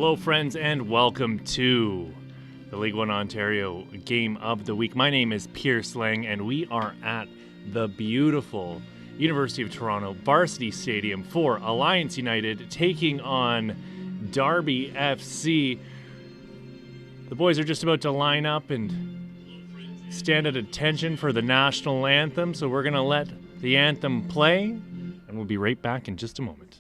Hello, friends, and welcome to the League One Ontario Game of the Week. My name is Pierce Lang, and we are at the beautiful University of Toronto Varsity Stadium for Alliance United taking on Darby FC. The boys are just about to line up and stand at attention for the national anthem, so we're going to let the anthem play, and we'll be right back in just a moment.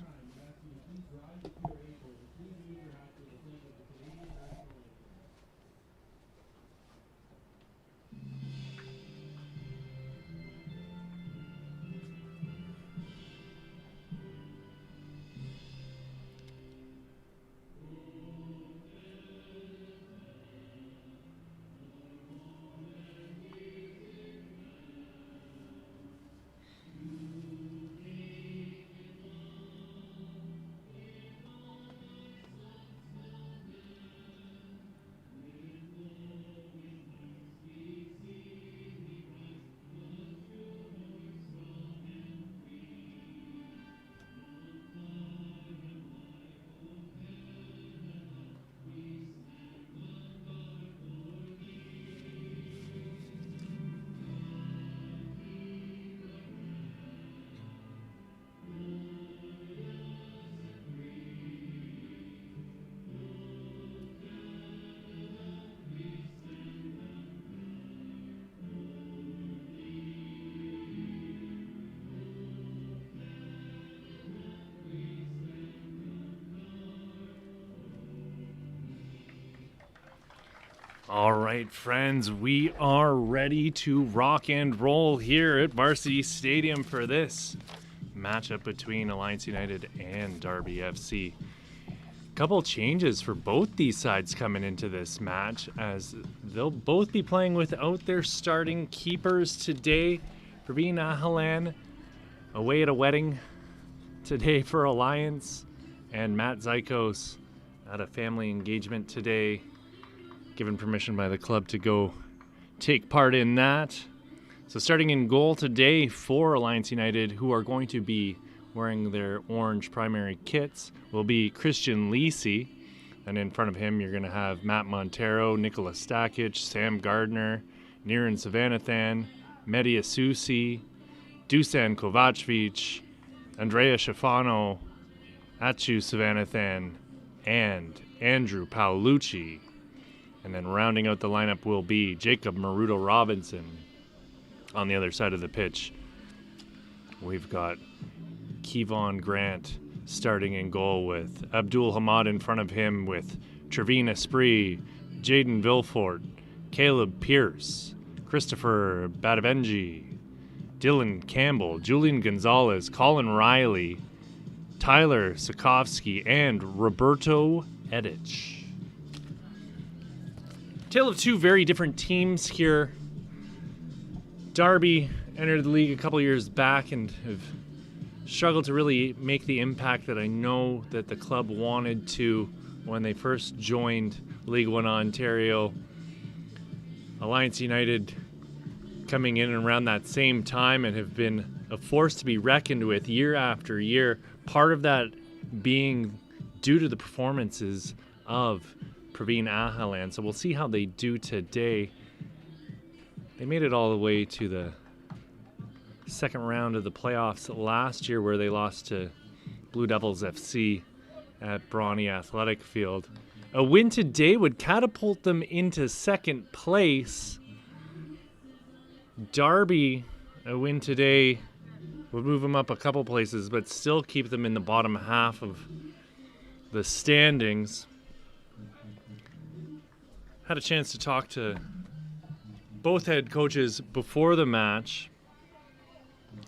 All right, friends, we are ready to rock and roll here at Varsity Stadium for this matchup between Alliance United and Darby FC. Couple changes for both these sides coming into this match, as they'll both be playing without their starting keepers today. Praveen Ahalan away at a wedding today for Alliance, and Matt Zykos at a family engagement today, given permission by the club to go take part in that. So starting in goal today for Alliance United, who are going to be wearing their orange primary kits, will be Christian Lisi. And in front of him, you're going to have Matt Montero, Nicholas Stakic, Sam Gardner, Niran Savanathan, Mehdi Asusi, Dusan Kovacevic, Andrea Schifano, Achu Savanathan, and Andrew Paolucci. And then rounding out the lineup will be Jacob Maruto Robinson. On the other side of the pitch, we've got Kevon Grant starting in goal with Abdul Hamad in front of him, with Trevine Esprit, Jaden Vilfort, Caleb Pierce, Christopher Badabenji, Dylan Campbell, Julian Gonzalez, Colin Riley, Tyler Sikowski, and Roberto Edich. Tale of two very different teams here. Darby entered the league a couple years back and have struggled to really make the impact that I know that the club wanted to when they first joined League One Ontario. Alliance United coming in around that same time and have been a force to be reckoned with year after year. Part of that being due to the performances of Praveen Ahalan. So we'll see how they do today. They made it all the way to the second round of the playoffs last year, where they lost to Blue Devils FC at Brawny Athletic Field. A win today would catapult them into second place. Darby, a win today would move them up a couple places, but still keep them in the bottom half of the standings. Had a chance to talk to both head coaches before the match.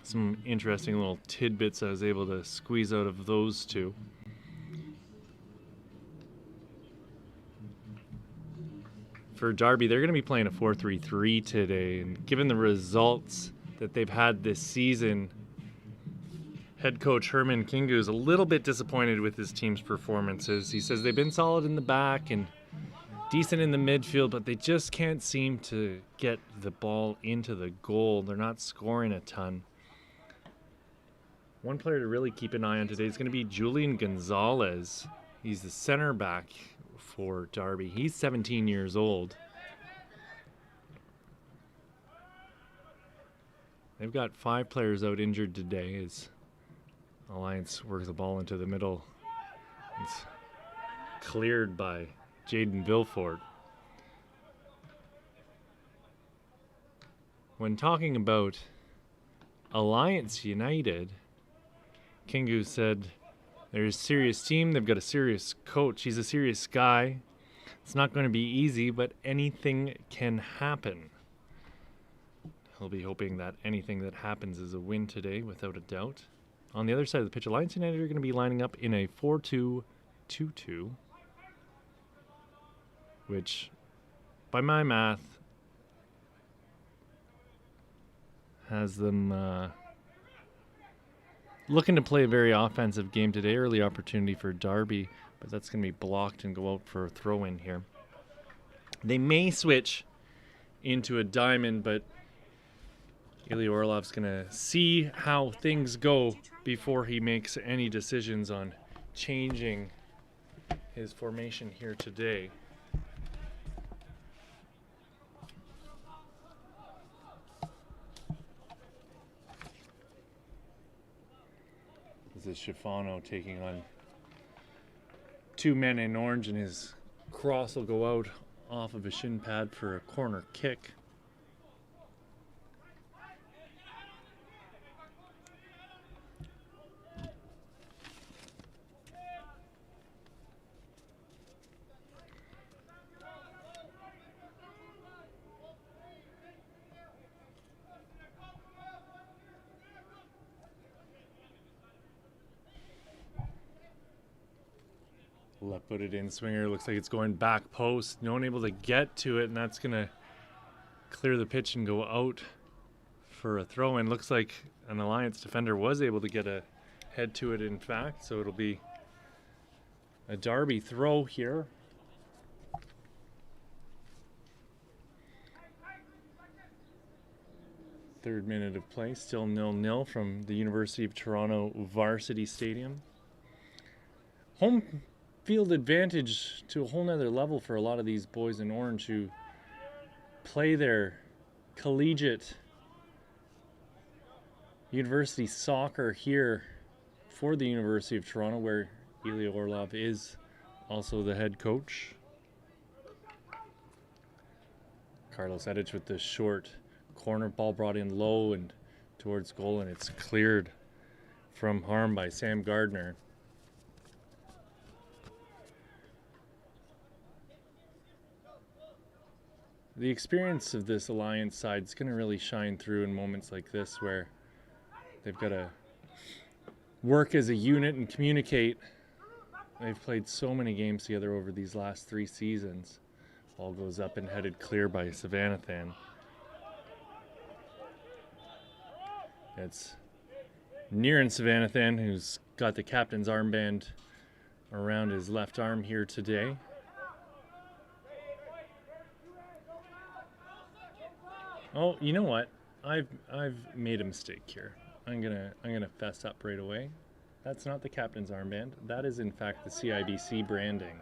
Some interesting little tidbits I was able to squeeze out of those two. For Darby, they're going to be playing a 4-3-3 today, and given the results that they've had this season, head coach Herman Kingu is a little bit disappointed with his team's performances. He says they've been solid in the back and decent in the midfield, but they just can't seem to get the ball into the goal. They're not scoring a ton. One player to really keep an eye on today is going to be Julian Gonzalez. He's the center back for Darby. He's 17 years old. They've got 5 players out injured today as Alliance works the ball into the middle. It's cleared by Jaden Vilford. When talking about Alliance United, Kingu said they're a serious team. They've got a serious coach. He's a serious guy. It's not going to be easy, but anything can happen. He'll be hoping that anything that happens is a win today, without a doubt. On the other side of the pitch, Alliance United are going to be lining up in a 4-2-2-2, which, by my math, has them looking to play a very offensive game today. Early opportunity for Darby, but that's going to be blocked and go out for a throw-in here. They may switch into a diamond, but Ilya Orlov's going to see how things go before he makes any decisions on changing his formation here today. This is Schifano taking on 2 men in orange, and his cross will go out off of a shin pad for a corner kick. Left-footed in swinger. Looks like it's going back post. No one able to get to it, and that's going to clear the pitch and go out for a throw-in. Looks like an Alliance defender was able to get a head to it, in fact, so it'll be a Darby throw here. Third minute of play, still 0-0 from the University of Toronto Varsity Stadium. Home field advantage to a whole nother level for a lot of these boys in orange who play their collegiate university soccer here for the University of Toronto, where Ilya Orlov is also the head coach. Carlos Edic with the short corner ball brought in low and towards goal, and it's cleared from harm by Sam Gardner. The experience of this Alliance side is going to really shine through in moments like this, where they've got to work as a unit and communicate. They've played so many games together over these last 3 seasons. Ball goes up and headed clear by Savannathan. It's Niran Savannathan, who's got the captain's armband around his left arm here today. Oh, you know what? I've made a mistake here. I'm gonna fess up right away. That's not the captain's armband. That is in fact the CIBC branding.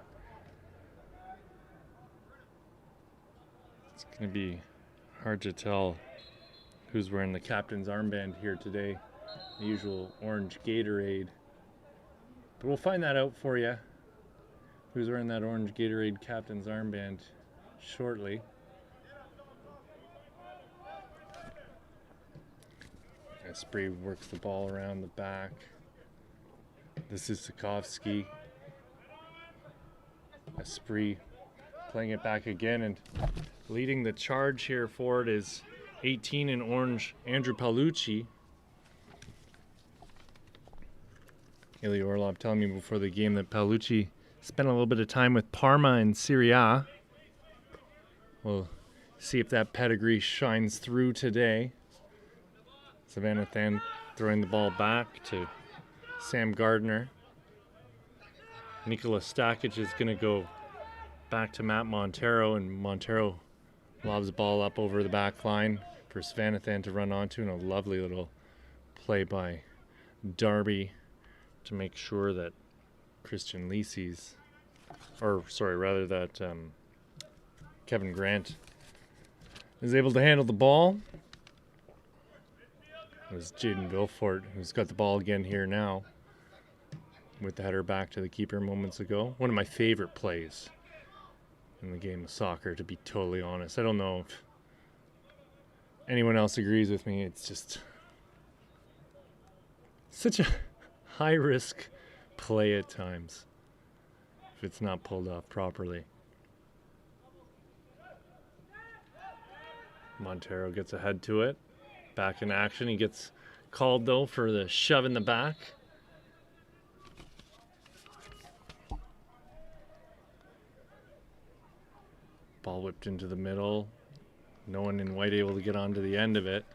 It's gonna be hard to tell who's wearing the captain's armband here today. The usual orange Gatorade. But we'll find that out for you. Who's wearing that orange Gatorade captain's armband shortly. Esprit works the ball around the back. This is Sikovsky. Esprit playing it back again, and leading the charge here forward is 18 in orange, Andrew Paolucci. Ilya Orlov telling me before the game that Paolucci spent a little bit of time with Parma in Serie A. We'll see if that pedigree shines through today. Savannathan throwing the ball back to Sam Gardner. Nikola Stakic is going to go back to Matt Montero, and Montero lobs the ball up over the back line for Savannathan to run onto, and a lovely little play by Darby to make sure that Christian Lisi's, or sorry, rather that Kevin Grant is able to handle the ball. It was Jaden Vilfort who's got the ball again here now with the header back to the keeper moments ago. One of my favorite plays in the game of soccer, to be totally honest. I don't know if anyone else agrees with me. It's just such a high-risk play at times if it's not pulled off properly. Montero gets ahead to it. Back in action. He gets called, though, for the shove in the back. Ball whipped into the middle. No one in white able to get onto the end of it.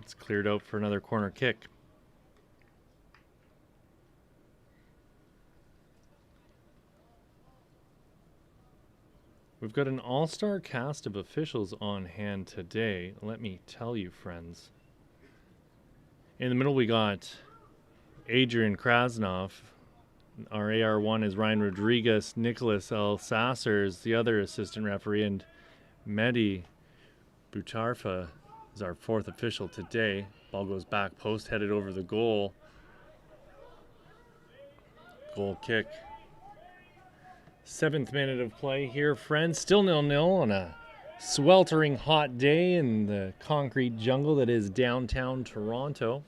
It's cleared out for another corner kick. We've got an all-star cast of officials on hand today. Let me tell you, friends. In the middle, we got Adrian Krasnov. Our AR1 is Ryan Rodriguez. Nicholas L. Sassers, the other assistant referee, and Mehdi Butarfa is our fourth official today. Ball goes back post, headed over the goal. Goal kick. 7th minute of play here, friends. Still 0-0 on a sweltering hot day in the concrete jungle that is downtown Toronto.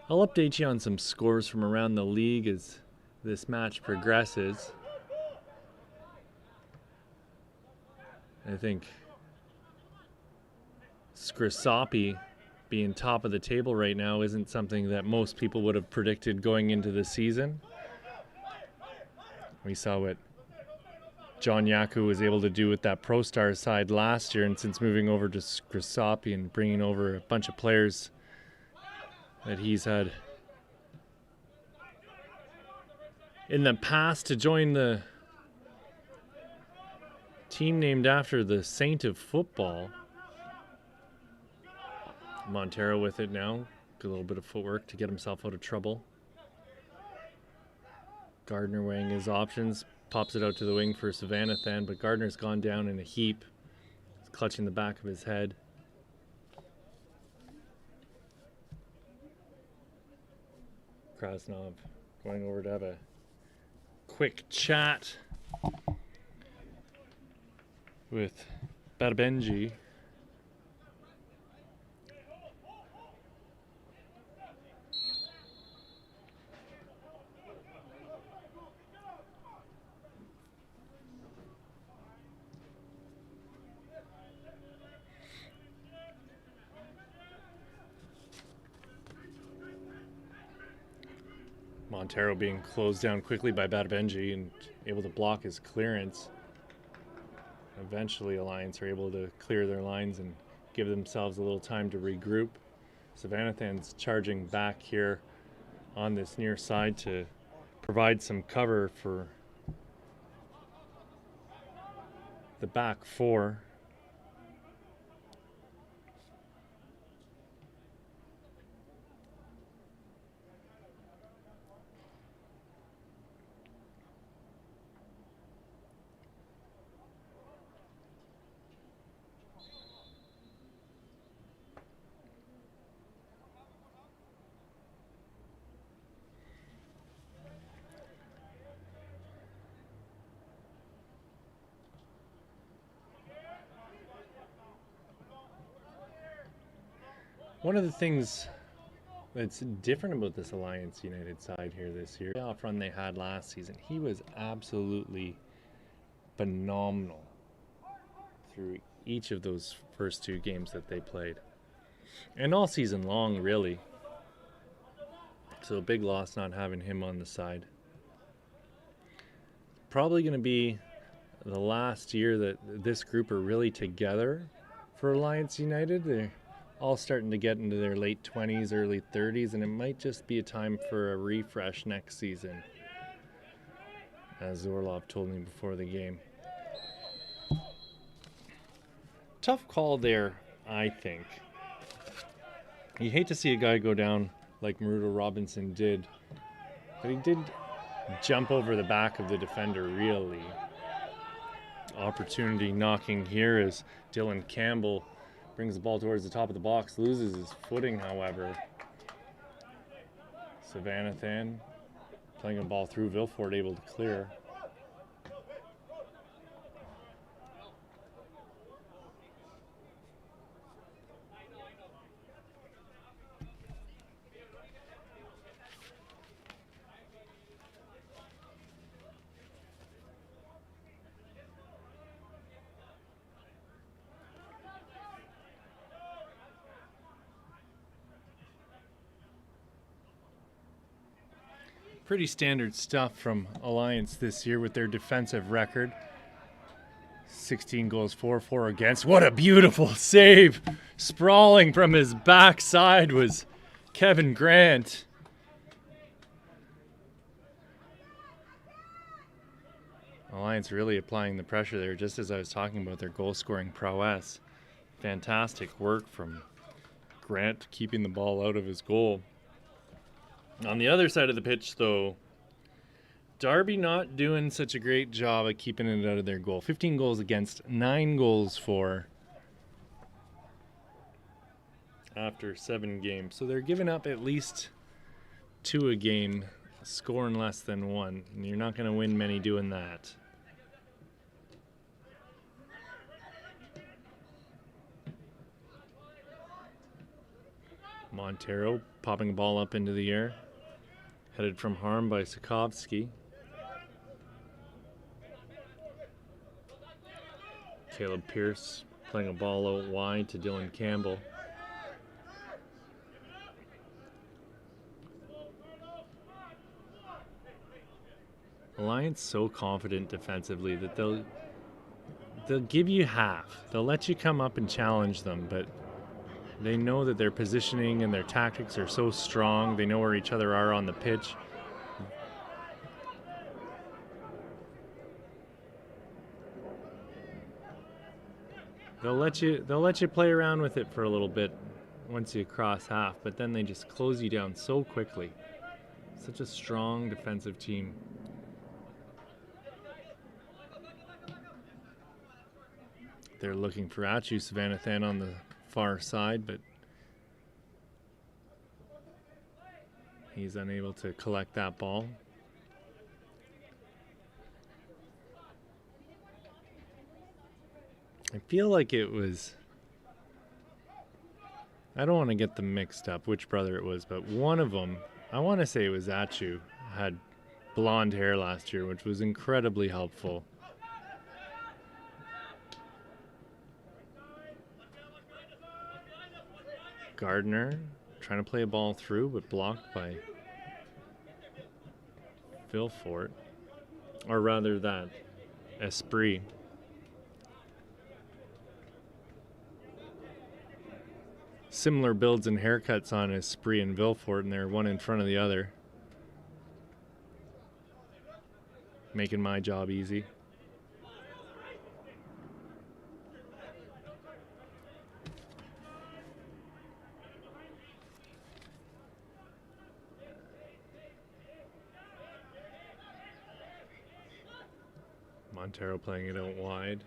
I'll update you on some scores from around the league as this match progresses. I think Skrisapi being top of the table right now isn't something that most people would have predicted going into the season. We saw what John Yaku was able to do with that Pro Stars side last year, and since moving over to Skrisapi and bringing over a bunch of players that he's had in the past to join the team named after the saint of football. Montero with it now. Good little bit of footwork to get himself out of trouble. Gardner weighing his options. Pops it out to the wing for Savannathan, but Gardner's gone down in a heap. He's clutching the back of his head. Krasnov going over to have a quick chat with Barbenji. Montero being closed down quickly by Barbenji and able to block his clearance. Eventually, Alliance are able to clear their lines and give themselves a little time to regroup. Savannathan's charging back here on this near side to provide some cover for the back four. One of the things that's different about this Alliance United side here this year, the playoff run they had last season, he was absolutely phenomenal through each of those first two games that they played. And all season long, really. So a big loss not having him on the side. Probably going to be the last year that this group are really together for Alliance United. They're all starting to get into their late 20s, early 30s, and it might just be a time for a refresh next season, as Orlov told me before the game. Tough call there, I think. You hate to see a guy go down like Maruto Robinson did, but he did jump over the back of the defender, really. Opportunity knocking here as Dylan Campbell brings the ball towards the top of the box, loses his footing, however. Savannathan playing a ball through, Vilfort able to clear. Pretty standard stuff from Alliance this year with their defensive record. 16 goals for, 4 against. What a beautiful save! Sprawling from his backside was Kevin Grant. Alliance really applying the pressure there, just as I was talking about their goal-scoring prowess. Fantastic work from Grant, keeping the ball out of his goal. On the other side of the pitch, though, Darby not doing such a great job at keeping it out of their goal. 15 goals against, 9 goals for after 7 games. So they're giving up at least 2 a game, scoring less than 1. And you're not going to win many doing that. Montero popping a ball up into the air. Headed from harm by Sokovsky. Caleb Pierce playing a ball out wide to Dylan Campbell. Alliance so confident defensively that they'll give you half. They'll let you come up and challenge them, but they know that their positioning and their tactics are so strong. They know where each other are on the pitch. They'll let you play around with it for a little bit once you cross half, but then they just close you down so quickly. Such a strong defensive team. They're looking for Achu Savannathan on the far side, but he's unable to collect that ball. I feel like it was, I don't want to get them mixed up which brother it was, but one of them, I want to say it was Achu, had blonde hair last year, which was incredibly helpful. Gardner trying to play a ball through, but blocked by Vilfort, or rather that Esprit. Similar builds and haircuts on Esprit and Vilfort, and they're one in front of the other. Making my job easy. Montero playing it out wide.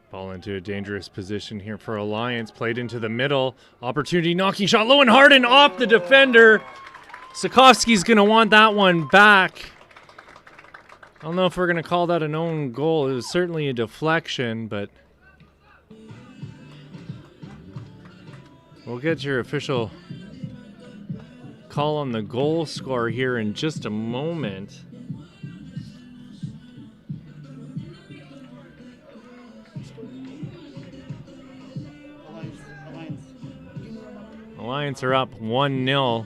Ball into a dangerous position here for Alliance. Played into the middle. Opportunity, knocking shot low and hard and off the defender. Sokovsky's going to want that one back. I don't know if we're going to call that an own goal. It was certainly a deflection, but we'll get your official call on the goal score here in just a moment. Alliance are up 1-0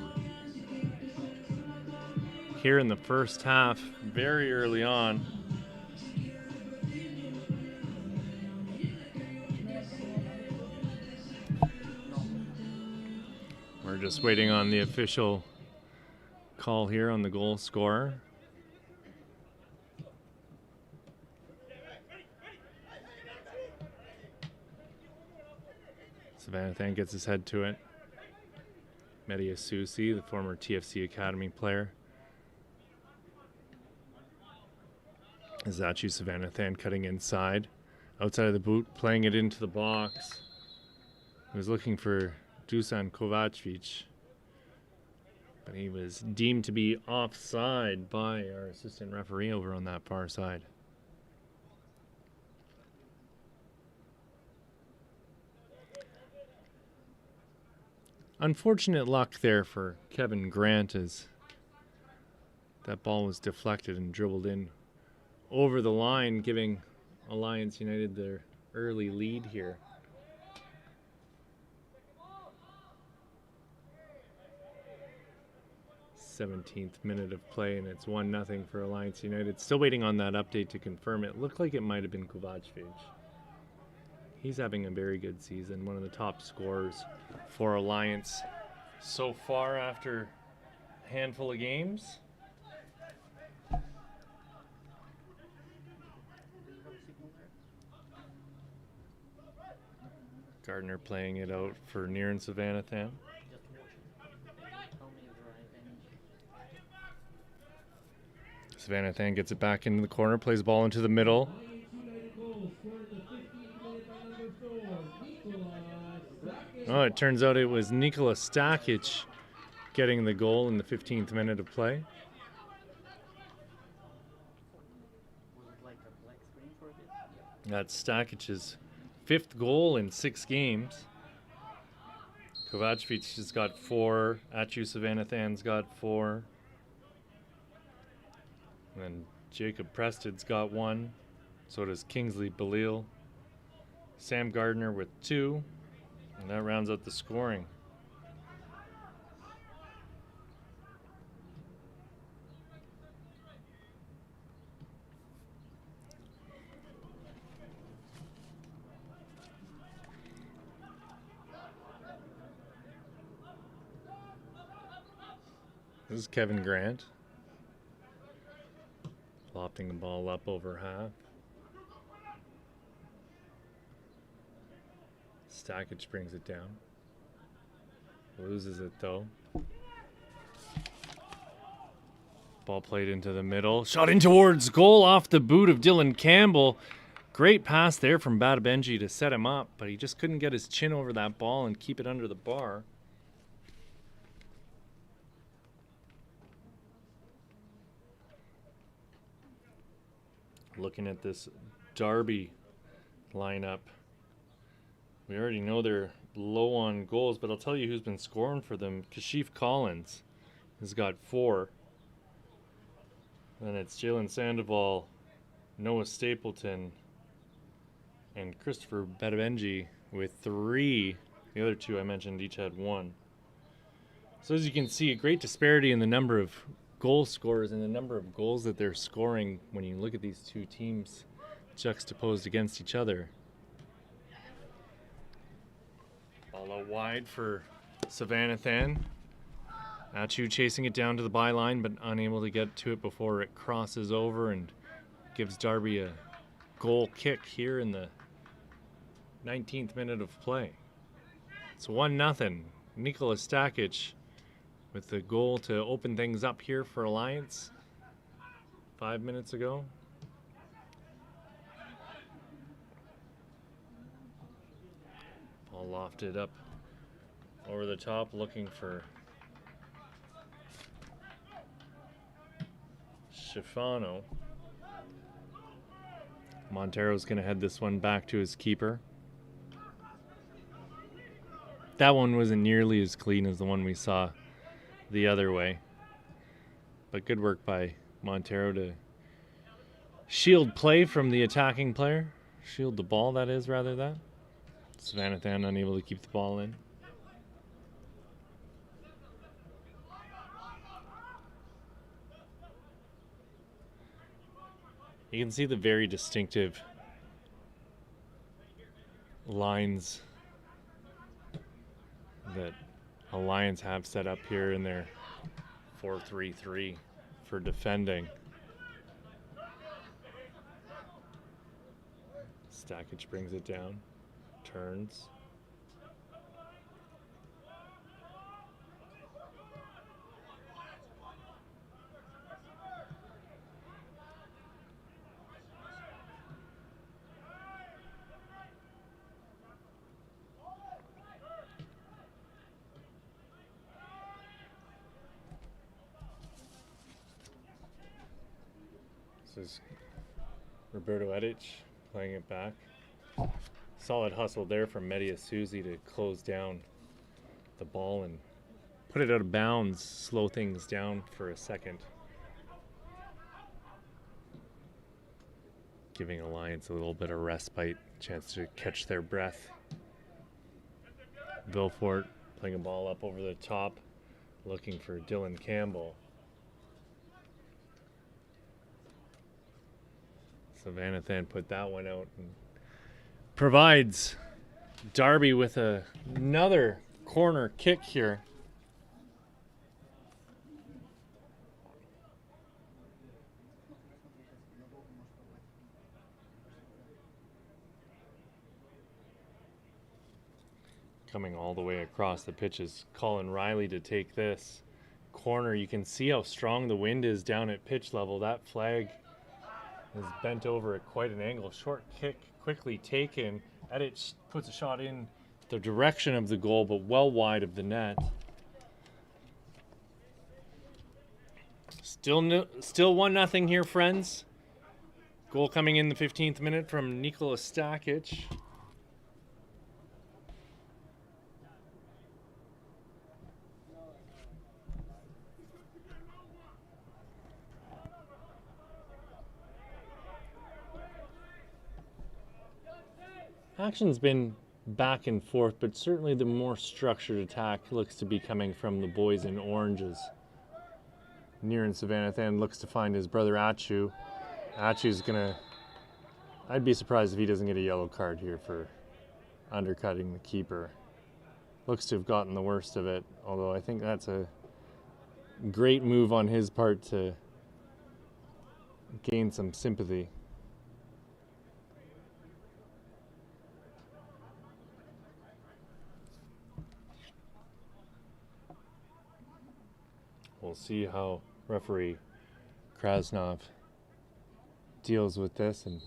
here in the first half, very early on. We're just waiting on the official call here on the goal scorer. Savannathan gets his head to it. Media Susi, the former TFC Academy player. Zachu Savannathan cutting inside. Outside of the boot, playing it into the box. He was looking for Dusan Kovacevic, but he was deemed to be offside by our assistant referee over on that far side. Unfortunate luck there for Kevin Grant as that ball was deflected and dribbled in over the line, giving Alliance United their early lead here. th minute of play, and it's 1-0 for Alliance United. Still waiting on that update to confirm. It looked like it might have been Kovacevic. He's having a very good season, one of the top scorers for Alliance so far after a handful of games. Gardner playing it out for Near and Savannathan. Savannathan gets it back into the corner, plays the ball into the middle. Oh, it turns out it was Nikola Stakic getting the goal in the 15th minute of play. That's Stakic's 5th goal in 6 games. Kovacevic has got 4. Achu Savannathan's got 4. And then Jacob Prested's got 1. So does Kingsley Belil. Sam Gardner with 2. And that rounds out the scoring. This is Kevin Grant. Lofting the ball up over half. Stakic brings it down. Loses it though. Ball played into the middle. Shot in towards goal off the boot of Dylan Campbell. Great pass there from Badabenji to set him up, but he just couldn't get his chin over that ball and keep it under the bar. Looking at this Darby lineup, we already know they're low on goals, but I'll tell you who's been scoring for them. Kashif Collins has got 4. Then it's Jalen Sandoval, Noah Stapleton, and Christopher Badabenji with 3. The other 2 I mentioned each had 1. So as you can see, a great disparity in the number of goal scorers and the number of goals that they're scoring when you look at these 2 teams juxtaposed against each other. Ball out wide for Savannathan. Achu chasing it down to the byline, but unable to get to it before it crosses over and gives Darby a goal kick here in the 19th minute of play. It's 1-0. Nikola Stakic with the goal to open things up here for Alliance 5 minutes ago. Ball lofted up over the top, looking for Schifano. Montero's going to head this one back to his keeper. That one wasn't nearly as clean as the one we saw the other way. But good work by Montero to shield play from the attacking player. Shield the ball, that is, rather that. Savannathan unable to keep the ball in. You can see the very distinctive lines that Alliance have set up here in their 4-3-3 for defending. Stakic brings it down, turns, This is Roberto Edic playing it back. Solid hustle there from Media Susie to close down the ball and put it out of bounds, slow things down for a second. Giving Alliance a little bit of respite, chance to catch their breath. Vilfort playing a ball up over the top, looking for Dylan Campbell. Savannah Than put that one out and provides Darby with another corner kick here. Coming all the way across the pitch is Colin Riley to take this corner. You can see how strong the wind is down at pitch level. That flag is bent over at quite an angle. Short kick quickly taken. Edic puts a shot in the direction of the goal, but well wide of the net. Still 1-0 here, friends. Goal coming in the 15th minute from Nikola Stakic. Action's been back and forth, but certainly the more structured attack looks to be coming from the boys in oranges. Near Savannah Than looks to find his brother Achu. Achu's gonna... I'd be surprised if he doesn't get a yellow card here for undercutting the keeper. Looks to have gotten the worst of it, although I think that's a great move on his part to gain some sympathy. We'll see how referee Krasnov deals with this. And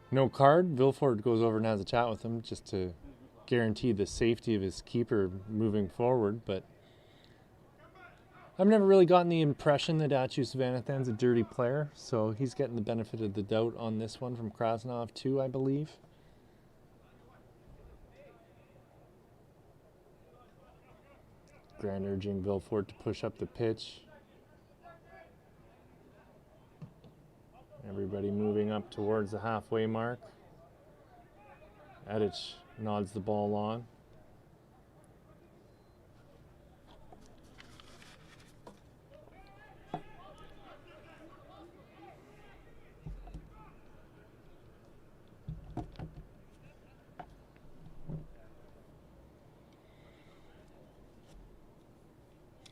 no card. Vilfort goes over and has a chat with him just to guarantee the safety of his keeper moving forward. But I've never really gotten the impression that Achu Savannah Than's a dirty player, so he's getting the benefit of the doubt on this one from Krasnov too, I believe. Grant urging Vilfort to push up the pitch. Everybody moving up towards the halfway mark. Edic nods the ball on.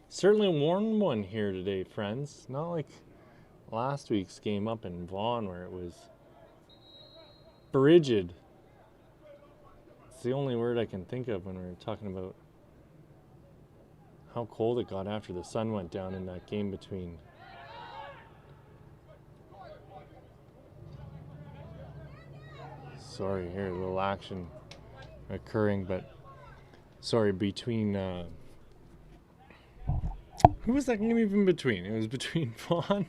Certainly a warm one here today, friends. Not like last week's game up in Vaughan where it was frigid. It's the only word I can think of when we're talking about how cold it got after the sun went down in that game between sorry, here a little action occurring, but sorry, between who was that game even between? It was between Vaughn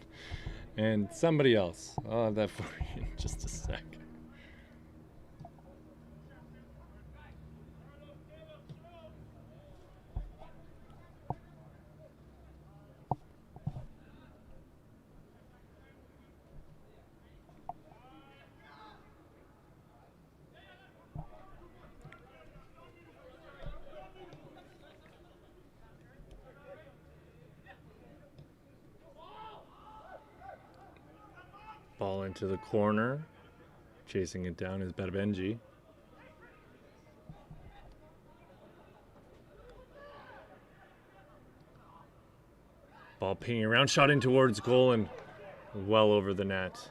and somebody else. I'll have that for you in just a sec. Ball into the corner. Chasing it down is Berbenji. Ball pinging around, shot in towards goal and well over the net.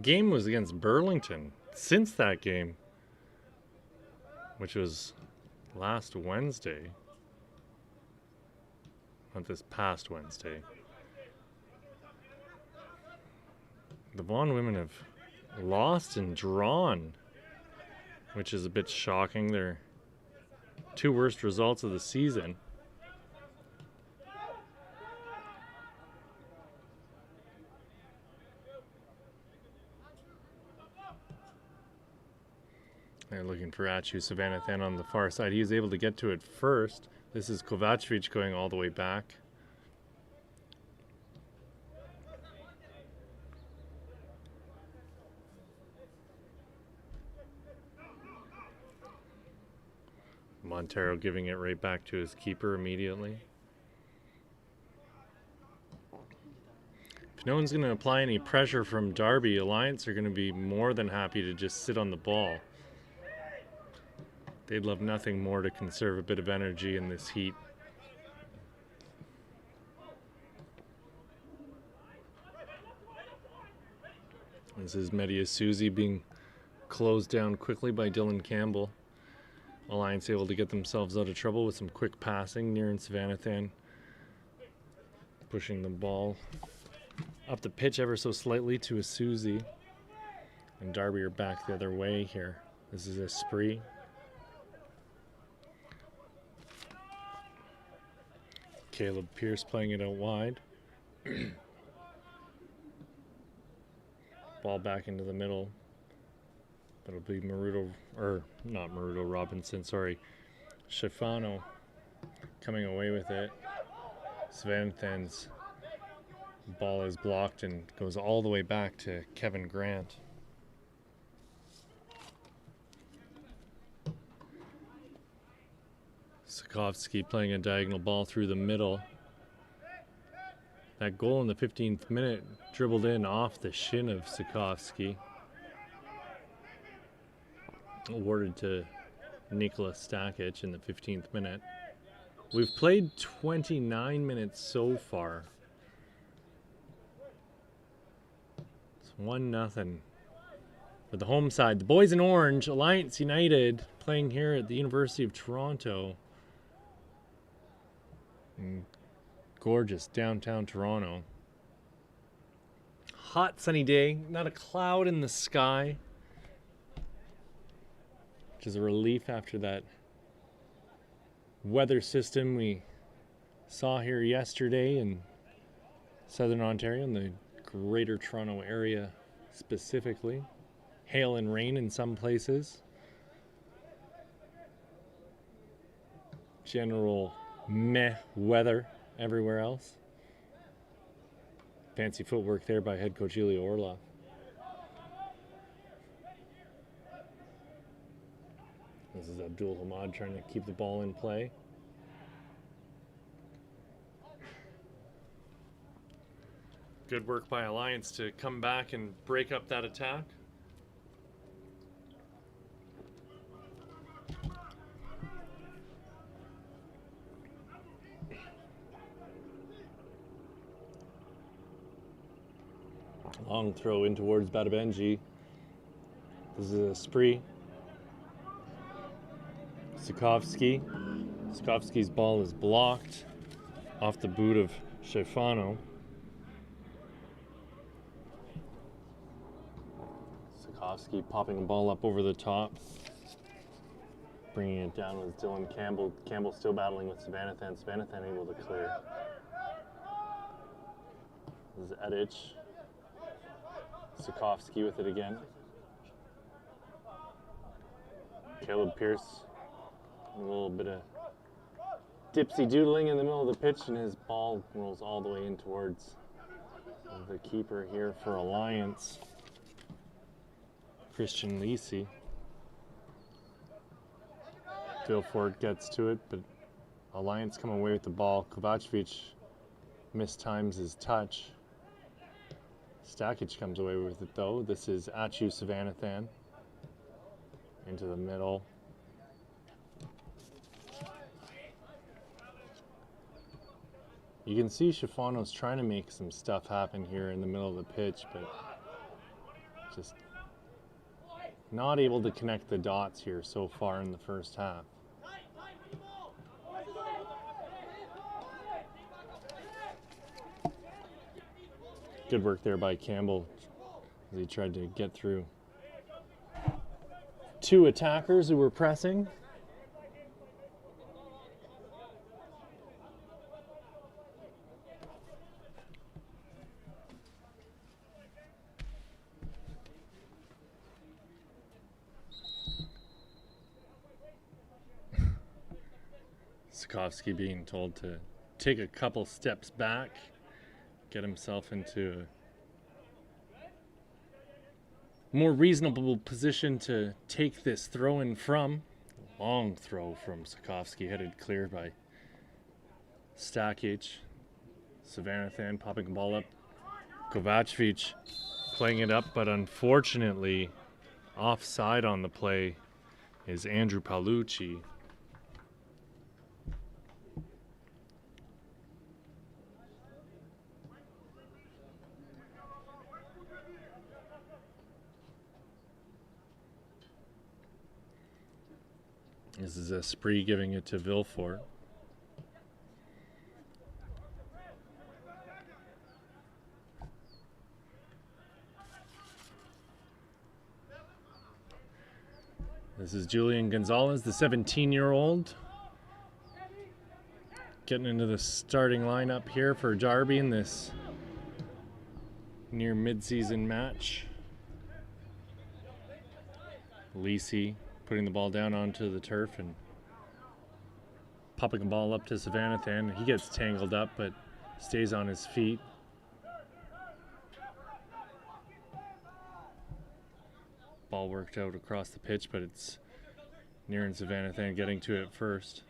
Game was against Burlington since that game, which was last Wednesday, not this past Wednesday, the Vaughan women have lost and drawn, which is a bit shocking. Their two worst results of the season. They're looking for Achu Savannathan on the far side. He was able to get to it first. This is Kovacevic going all the way back. Montero giving it right back to his keeper immediately. If no one's going to apply any pressure from Darby, Alliance are going to be more than happy to just sit on the ball. They'd love nothing more to conserve a bit of energy in this heat. This is Media Susie being closed down quickly by Dylan Campbell. Alliance able to get themselves out of trouble with some quick passing. Near and Savannathan pushing the ball up the pitch ever so slightly to a Susie. And Darby are back the other way here. This is a spree. Caleb Pierce playing it out wide. Ball back into the middle. That'll be not Maruto Robinson, sorry. Schifano coming away with it. Savannathan's ball is blocked and goes all the way back to Kevin Grant. Sikovsky playing a diagonal ball through the middle. That goal in the 15th minute dribbled in off the shin of Sikovsky. Awarded to Nikola Stakic in the 15th minute. We've played 29 minutes so far. It's 1-0 for the home side. The boys in orange, Alliance United, playing here at the University of Toronto. In gorgeous downtown Toronto. Hot sunny day, not a cloud in the sky. Which is a relief after that weather system we saw here yesterday in southern Ontario, in the greater Toronto area specifically. Hail and rain in some places. General meh weather everywhere else. Fancy footwork there by head coach Ilya Orlov. This is Abdul Hamad trying to keep the ball in play. Good work by Alliance to come back and break up that attack. Long throw in towards Badabenji. This is a spree. Sikovsky. Sikovsky's ball is blocked off the boot of Schifano. Sikovsky popping the ball up over the top. Bringing it down with Dylan Campbell. Campbell still battling with Savannathan. Savannathan able to clear. This is Edic. Sikovsky with it again. Caleb Pierce. A little bit of dipsy doodling in the middle of the pitch, and his ball rolls all the way in towards the keeper here for Alliance, Christian Lisi. Phil Ford gets to it, but Alliance come away with the ball. Kovacevic mistimes his touch. Stakic comes away with it though. This is Achu Savannathan into the middle. You can see Schifano's trying to make some stuff happen here in the middle of the pitch, but just not able to connect the dots here so far in the first half. Good work there by Campbell as he tried to get through two attackers who were pressing. Sikorsky being told to take a couple steps back, get himself into a more reasonable position to take this throw in from. Long throw from Sikorsky, headed clear by Stakic. Savanathan popping the ball up. Kovacevic playing it up, but unfortunately offside on the play is Andrew Paolucci. This is a Spree giving it to Vilfort. This is Julian Gonzalez, the 17-year-old. Getting into the starting lineup here for Darby in this near mid-season match. Lisi putting the ball down onto the turf and popping the ball up to Savanathan. He gets tangled up but stays on his feet. Ball worked out across the pitch, but it's near and Savanathan getting to it first.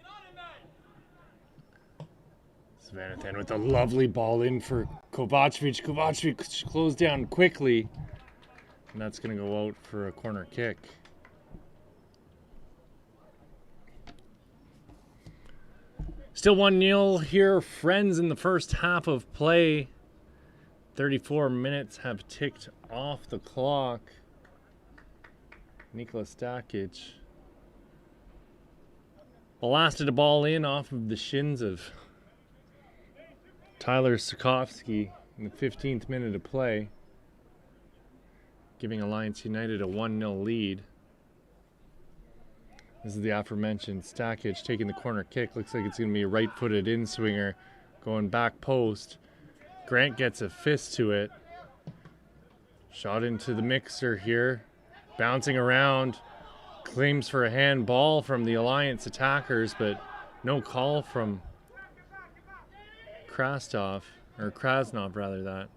Savanathan with a lovely ball in for Kovacevic. Kovacevic closed down quickly, and that's going to go out for a corner kick. Still 1-0 here, friends, in the first half of play. 34 minutes have ticked off the clock. Nikola Stakic blasted a ball in off of the shins of Tyler Sikorsky in the 15th minute of play, giving Alliance United a 1-0 lead. This is the aforementioned Stakic taking the corner kick. Looks like it's going to be a right-footed in-swinger going back post. Grant gets a fist to it. Shot into the mixer here. Bouncing around. Claims for a handball from the Alliance attackers, but no call from Krasnov rather. That.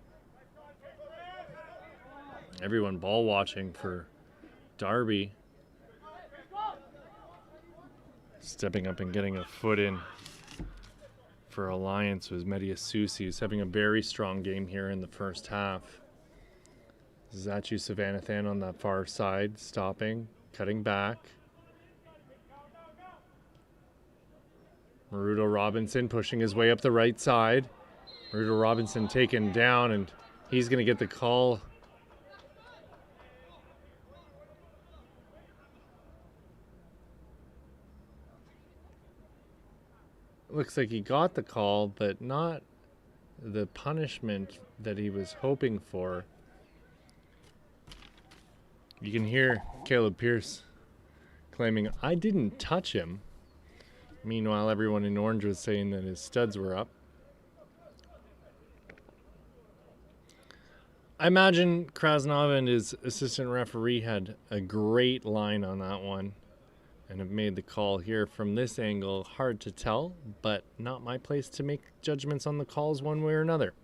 Everyone ball watching for Darby. Stepping up and getting a foot in for Alliance was Medias Susi, who's having a very strong game here in the first half. Zachu Savanathan on that far side, stopping, cutting back. Maruto Robinson pushing his way up the right side. Maruto Robinson taken down, and he's going to get the call. Looks like he got the call, but not the punishment that he was hoping for. You can hear Caleb Pierce claiming, "I didn't touch him." Meanwhile, everyone in orange was saying that his studs were up. I imagine Krasnov and his assistant referee had a great line on that one and have made the call here from this angle. Hard to tell, but not my place to make judgments on the calls one way or another.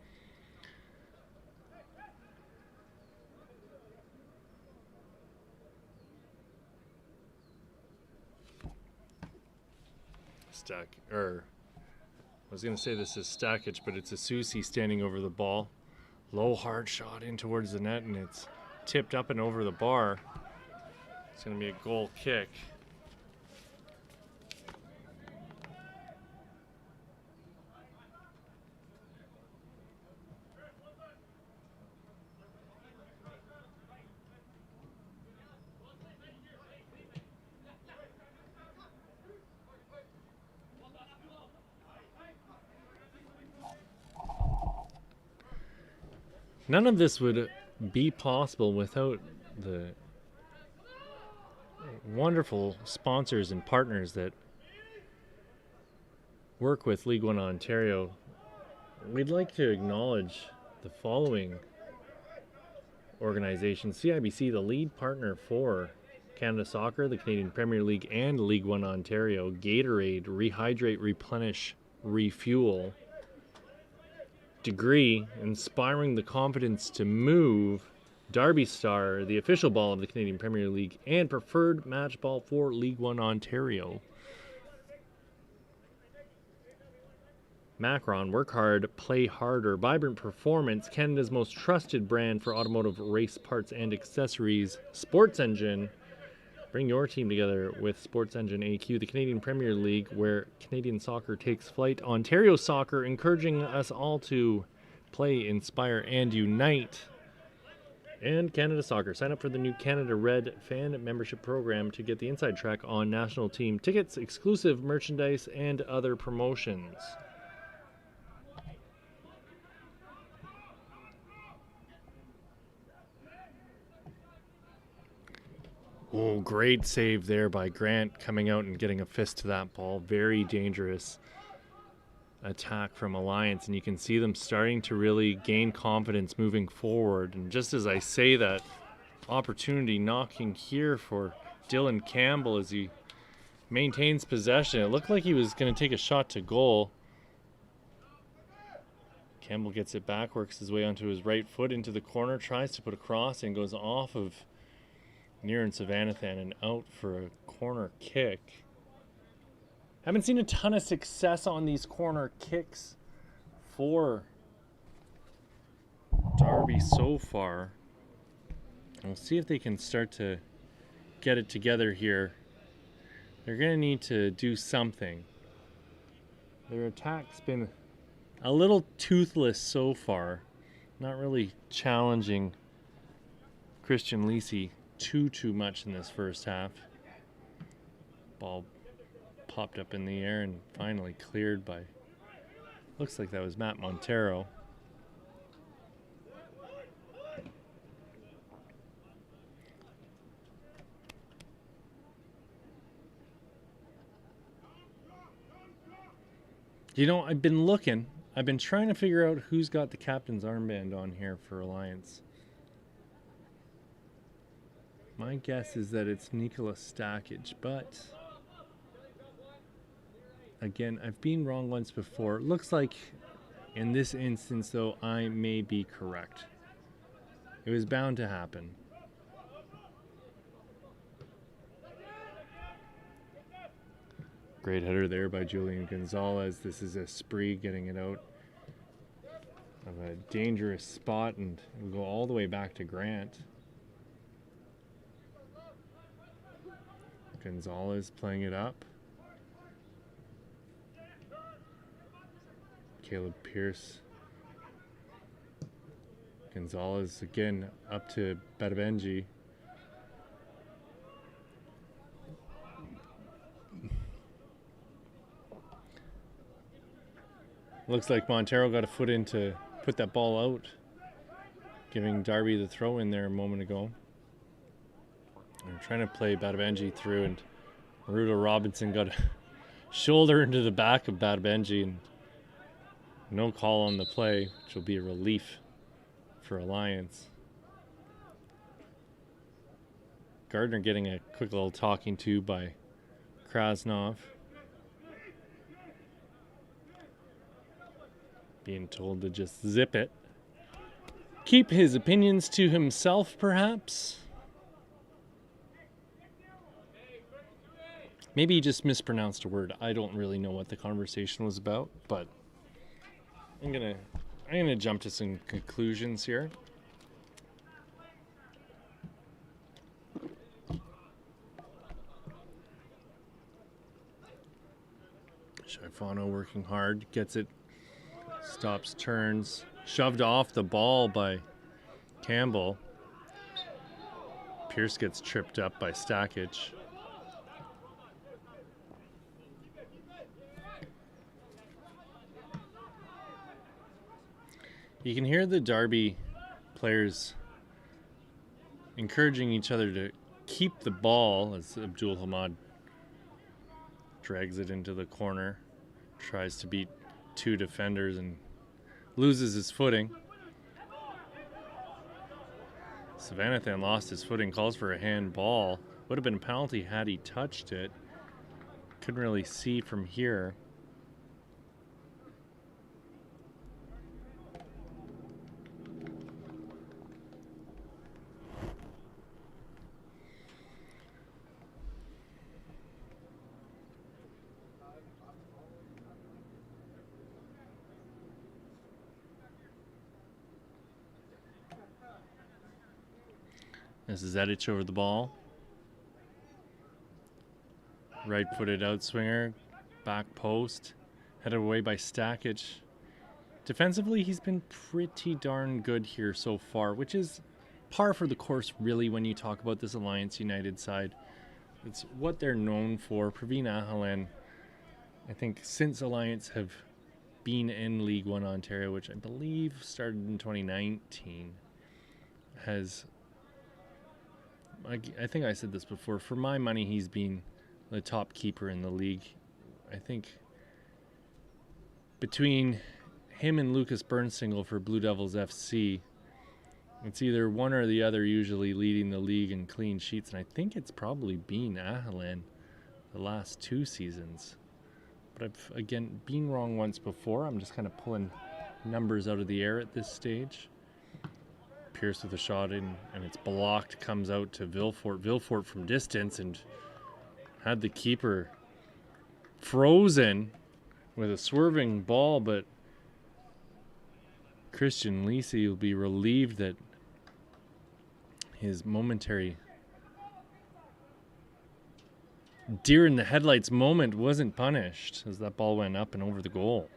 I was going to say this is Stakic, but it's a Susi standing over the ball. Low, hard shot in towards the net, and it's tipped up and over the bar. It's going to be a goal kick. None of this would be possible without the wonderful sponsors and partners that work with League One Ontario. We'd like to acknowledge the following organizations: CIBC, the lead partner for Canada Soccer, the Canadian Premier League, and League One Ontario; Gatorade, Rehydrate, Replenish, Refuel; Degree, inspiring the confidence to move; Darby Star, the official ball of the Canadian Premier League, and preferred match ball for League One Ontario. Macron, work hard, play harder. Vibrant Performance, Canada's most trusted brand for automotive race parts and accessories. Sports Engine, bring your team together with Sports Engine AQ. The Canadian Premier League, where Canadian soccer takes flight. Ontario Soccer, encouraging us all to play, inspire, and unite. And Canada Soccer, sign up for the new Canada Red fan membership program to get the inside track on national team tickets, exclusive merchandise, and other promotions. Oh, great save there by Grant, coming out and getting a fist to that ball. Very dangerous attack from Alliance, and you can see them starting to really gain confidence moving forward. And just as I say that, opportunity knocking here for Dylan Campbell as he maintains possession. It looked like he was going to take a shot to goal. Campbell gets it back, works his way onto his right foot into the corner, tries to put a cross and goes off of Niran Savanathan and out for a corner kick. Haven't seen a ton of success on these corner kicks for Darby so far. We'll see if they can start to get it together here. They're going to need to do something. Their attack's been a little toothless so far. Not really challenging Christian Lisi too much in this first half. Ball popped up in the air and finally cleared by, looks like that was Matt Montero. You know, I've been trying to figure out who's got the captain's armband on here for Alliance. My guess is that it's Nikola Stakic, but again, I've been wrong once before. It looks like in this instance, though, I may be correct. It was bound to happen. Great header there by Julian Gonzalez. This is a spree getting it out of a dangerous spot, and we'll go all the way back to Grant. Gonzalez playing it up. Caleb Pierce. Gonzalez again up to Badabenji. Looks like Montero got a foot in to put that ball out, giving Darby the throw in there a moment ago. They're trying to play Badabenji through, and Maruto Robinson got a shoulder into the back of Badabenji, and no call on the play, which will be a relief for Alliance. Gardner getting a quick little talking to by Krasnov. Being told to just zip it. Keep his opinions to himself, perhaps. Maybe he just mispronounced a word. I don't really know what the conversation was about, but I'm gonna jump to some conclusions here. Shifano working hard, gets it, stops, turns, shoved off the ball by Campbell. Pierce gets tripped up by Stakic. You can hear the Darby players encouraging each other to keep the ball as Abdul Hamad drags it into the corner, tries to beat two defenders and loses his footing. Savannathan lost his footing, calls for a handball. Would have been a penalty had he touched it. Couldn't really see from here. This is Edic over the ball. Right-footed outswinger, back post, headed away by Stakic. Defensively, he's been pretty darn good here so far, which is par for the course, really, when you talk about this Alliance United side. It's what they're known for. Praveen Ahalan, I think, since Alliance have been in League One Ontario, which I believe started in 2019, has... I think I said this before. For my money, he's been the top keeper in the league. I think between him and Lucas Bernsingle for Blue Devils FC, it's either one or the other usually leading the league in clean sheets. And I think it's probably been Ahalan the last 2 seasons. But I've, again, been wrong once before. I'm just kind of pulling numbers out of the air at this stage. Pierce with a shot in, and it's blocked, comes out to Vilfort. Vilfort from distance and had the keeper frozen with a swerving ball, but Christian Lisi will be relieved that his momentary deer in the headlights moment wasn't punished as that ball went up and over the goal.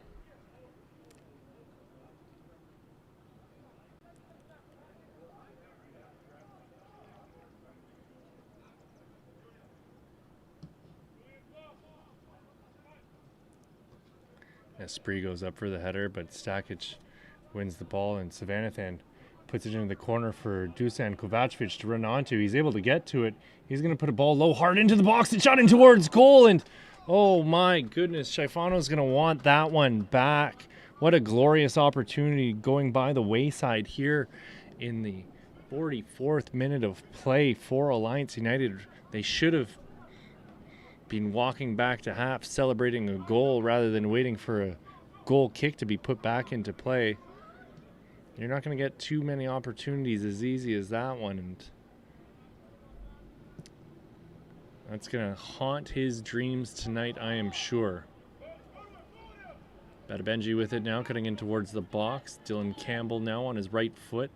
Spree goes up for the header, but Stakic wins the ball, and Savannathan puts it into the corner for Dusan Kovacevic to run onto. He's able to get to it. He's going to put a ball low, hard into the box and shot in towards goal, and oh my goodness, Shaifano's going to want that one back. What a glorious opportunity going by the wayside here in the 44th minute of play for Alliance United. They should have been walking back to half, celebrating a goal rather than waiting for a goal kick to be put back into play. You're not going to get too many opportunities as easy as that one, and that's going to haunt his dreams tonight, I am sure. Badabenji with it now, cutting in towards the box. Dylan Campbell now on his right foot.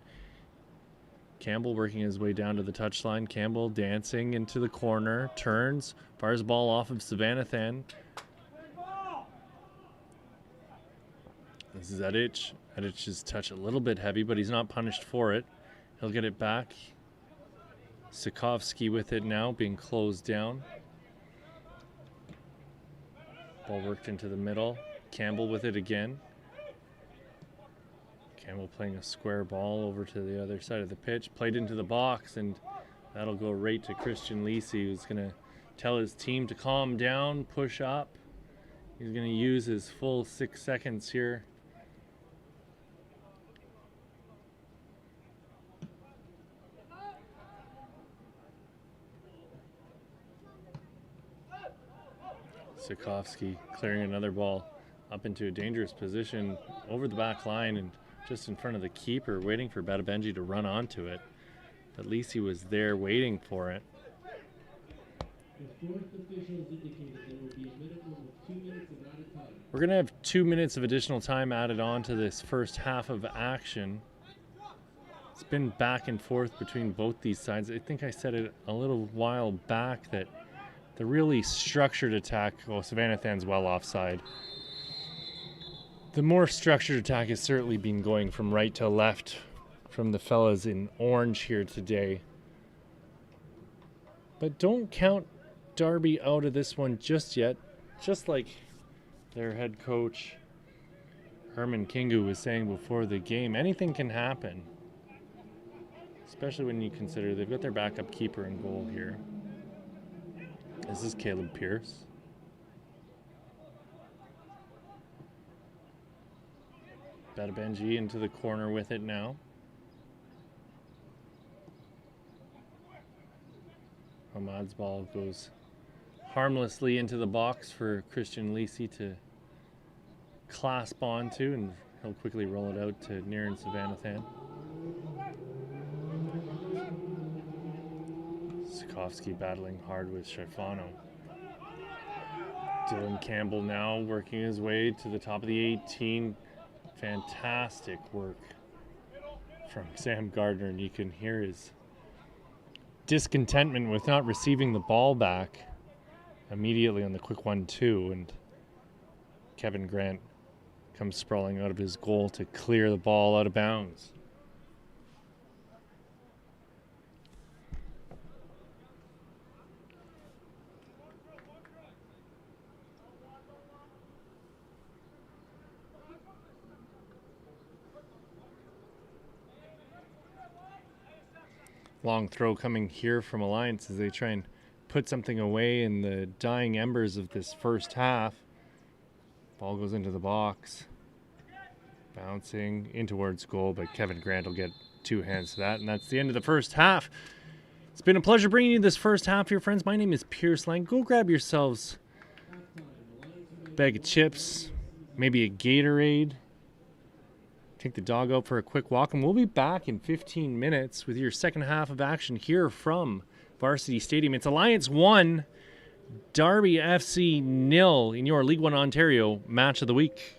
Campbell working his way down to the touchline. Campbell dancing into the corner, turns, fires the ball off of Savannathan. This is Edic. Edic's touch a little bit heavy, but he's not punished for it. He'll get it back. Sikovsky with it now, being closed down. Ball worked into the middle. Campbell with it again. Campbell playing a square ball over to the other side of the pitch. Played into the box, and that'll go right to Christian Lisi, who's going to tell his team to calm down, push up. He's going to use his full 6 seconds here. Sikovsky clearing another ball up into a dangerous position over the back line and just in front of the keeper, waiting for Badabenji to run onto it. But Lisi was there waiting for it. We're going to have 2 minutes of additional time added on to this first half of action. It's been back and forth between both these sides. I think I said it a little while back that the really structured attack, well, Savannathan's well offside. The more structured attack has certainly been going from right to left from the fellas in orange here today. But don't count Darby out of this one just yet. Just like their head coach Herman Kingu was saying before the game, anything can happen. especially when you consider they've got their backup keeper in goal here. This is Caleb Pierce. Badabenji into the corner with it now. Hamad's ball goes harmlessly into the box for Christian Lisi to clasp onto, and he'll quickly roll it out to Niran Savanathan. Sikorsky battling hard with Sharfano. Dylan Campbell now working his way to the top of the 18. Fantastic work from Sam Gardner, and you can hear his discontentment with not receiving the ball back immediately on the quick 1-2, and Kevin Grant comes sprawling out of his goal to clear the ball out of bounds. Long throw coming here from Alliance as they try and put something away in the dying embers of this first half. Ball goes into the box. Bouncing in towards goal, but Kevin Grant will get two hands to that, and that's the end of the first half. It's been a pleasure bringing you this first half here, friends. My name is Pierce Lang. Go grab yourselves a bag of chips, maybe a Gatorade. Take the dog out for a quick walk, and we'll be back in 15 minutes with your second half of action here from Varsity Stadium. It's Alliance 1, Darby FC 0 in your League 1 Ontario match of the week.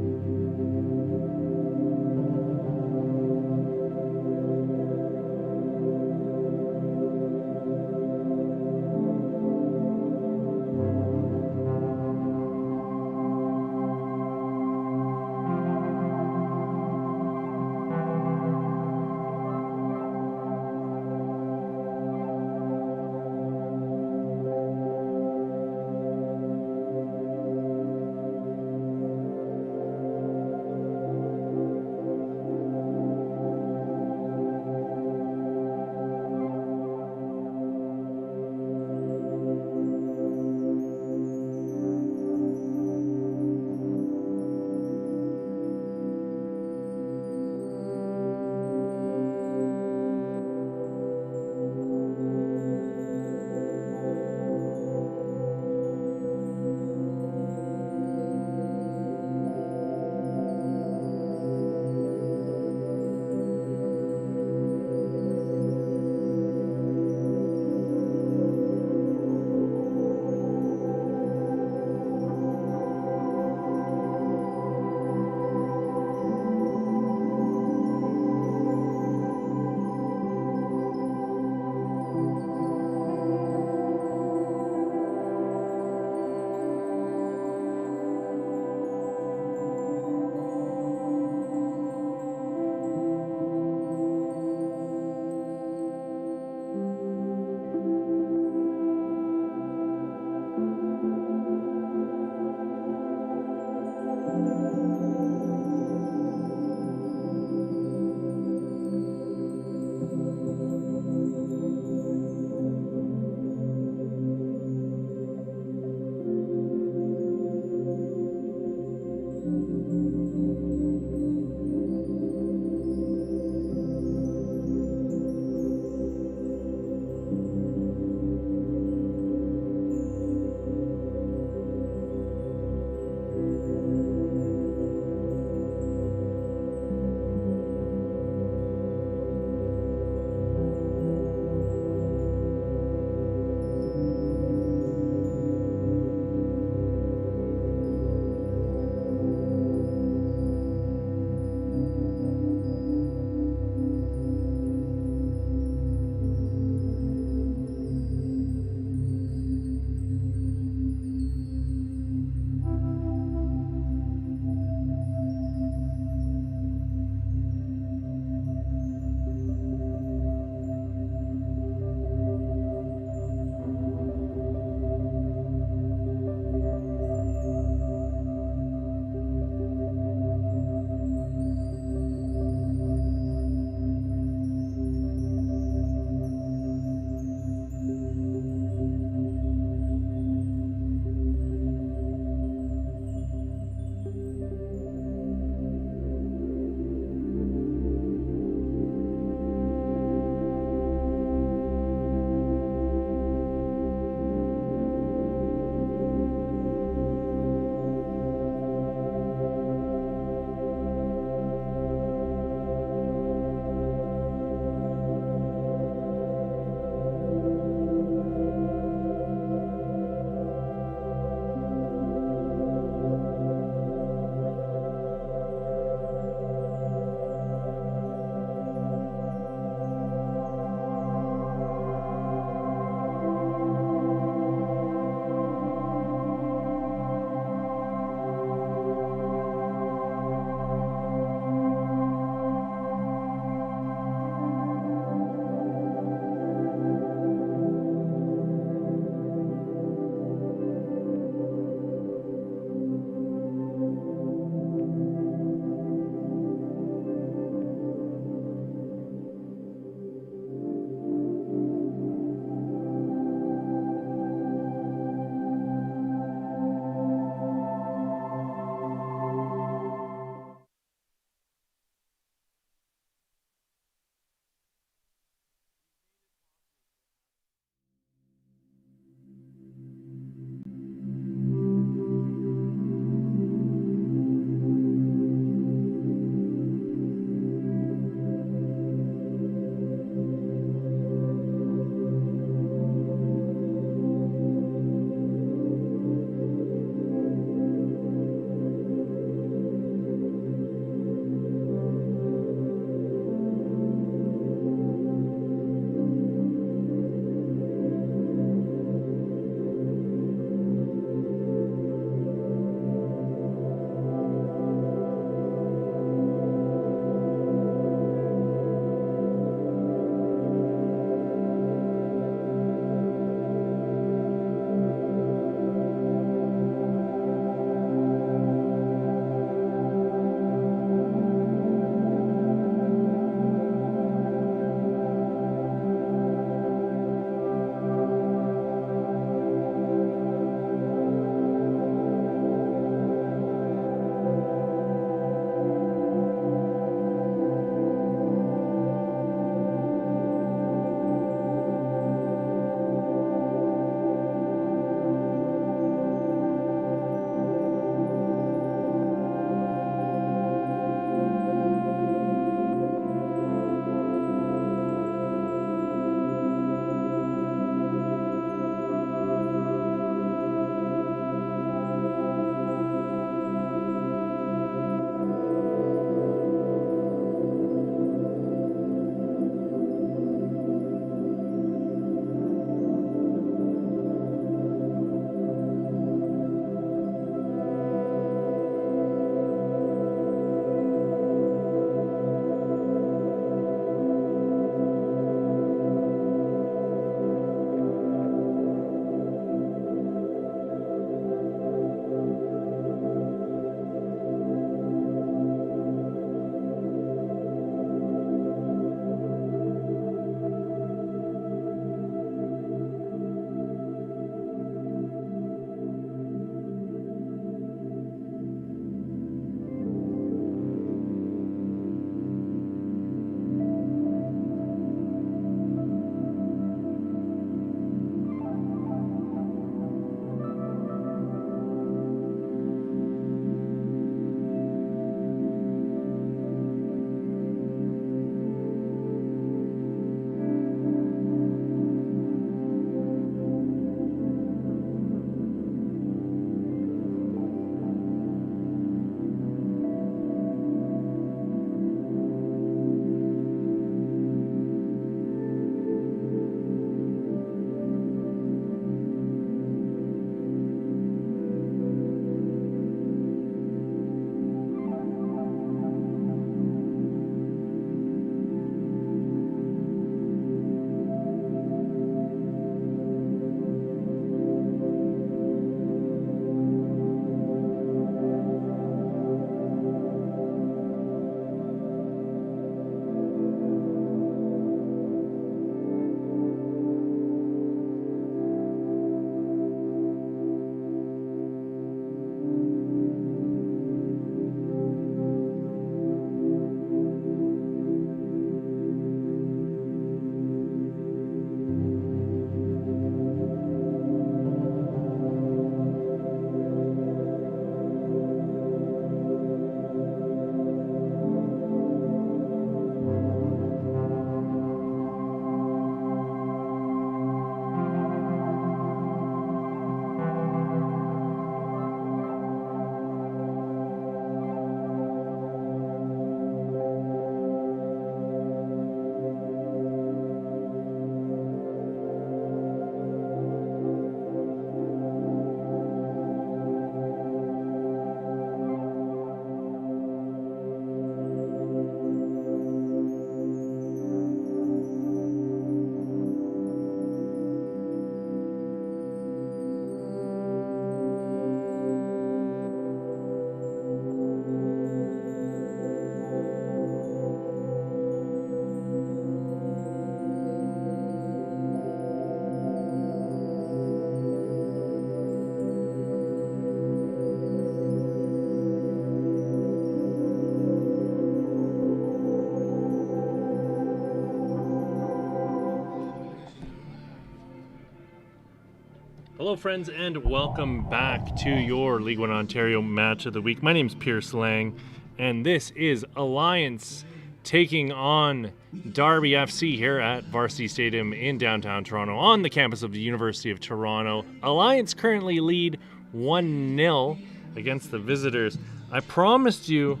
Hello friends and welcome back to your League One Ontario match of the week. My name's Pierce Lang and this is Alliance taking on Darby FC here at Varsity Stadium in downtown Toronto on the campus of the University of Toronto. Alliance currently lead 1-0 against the visitors. I promised you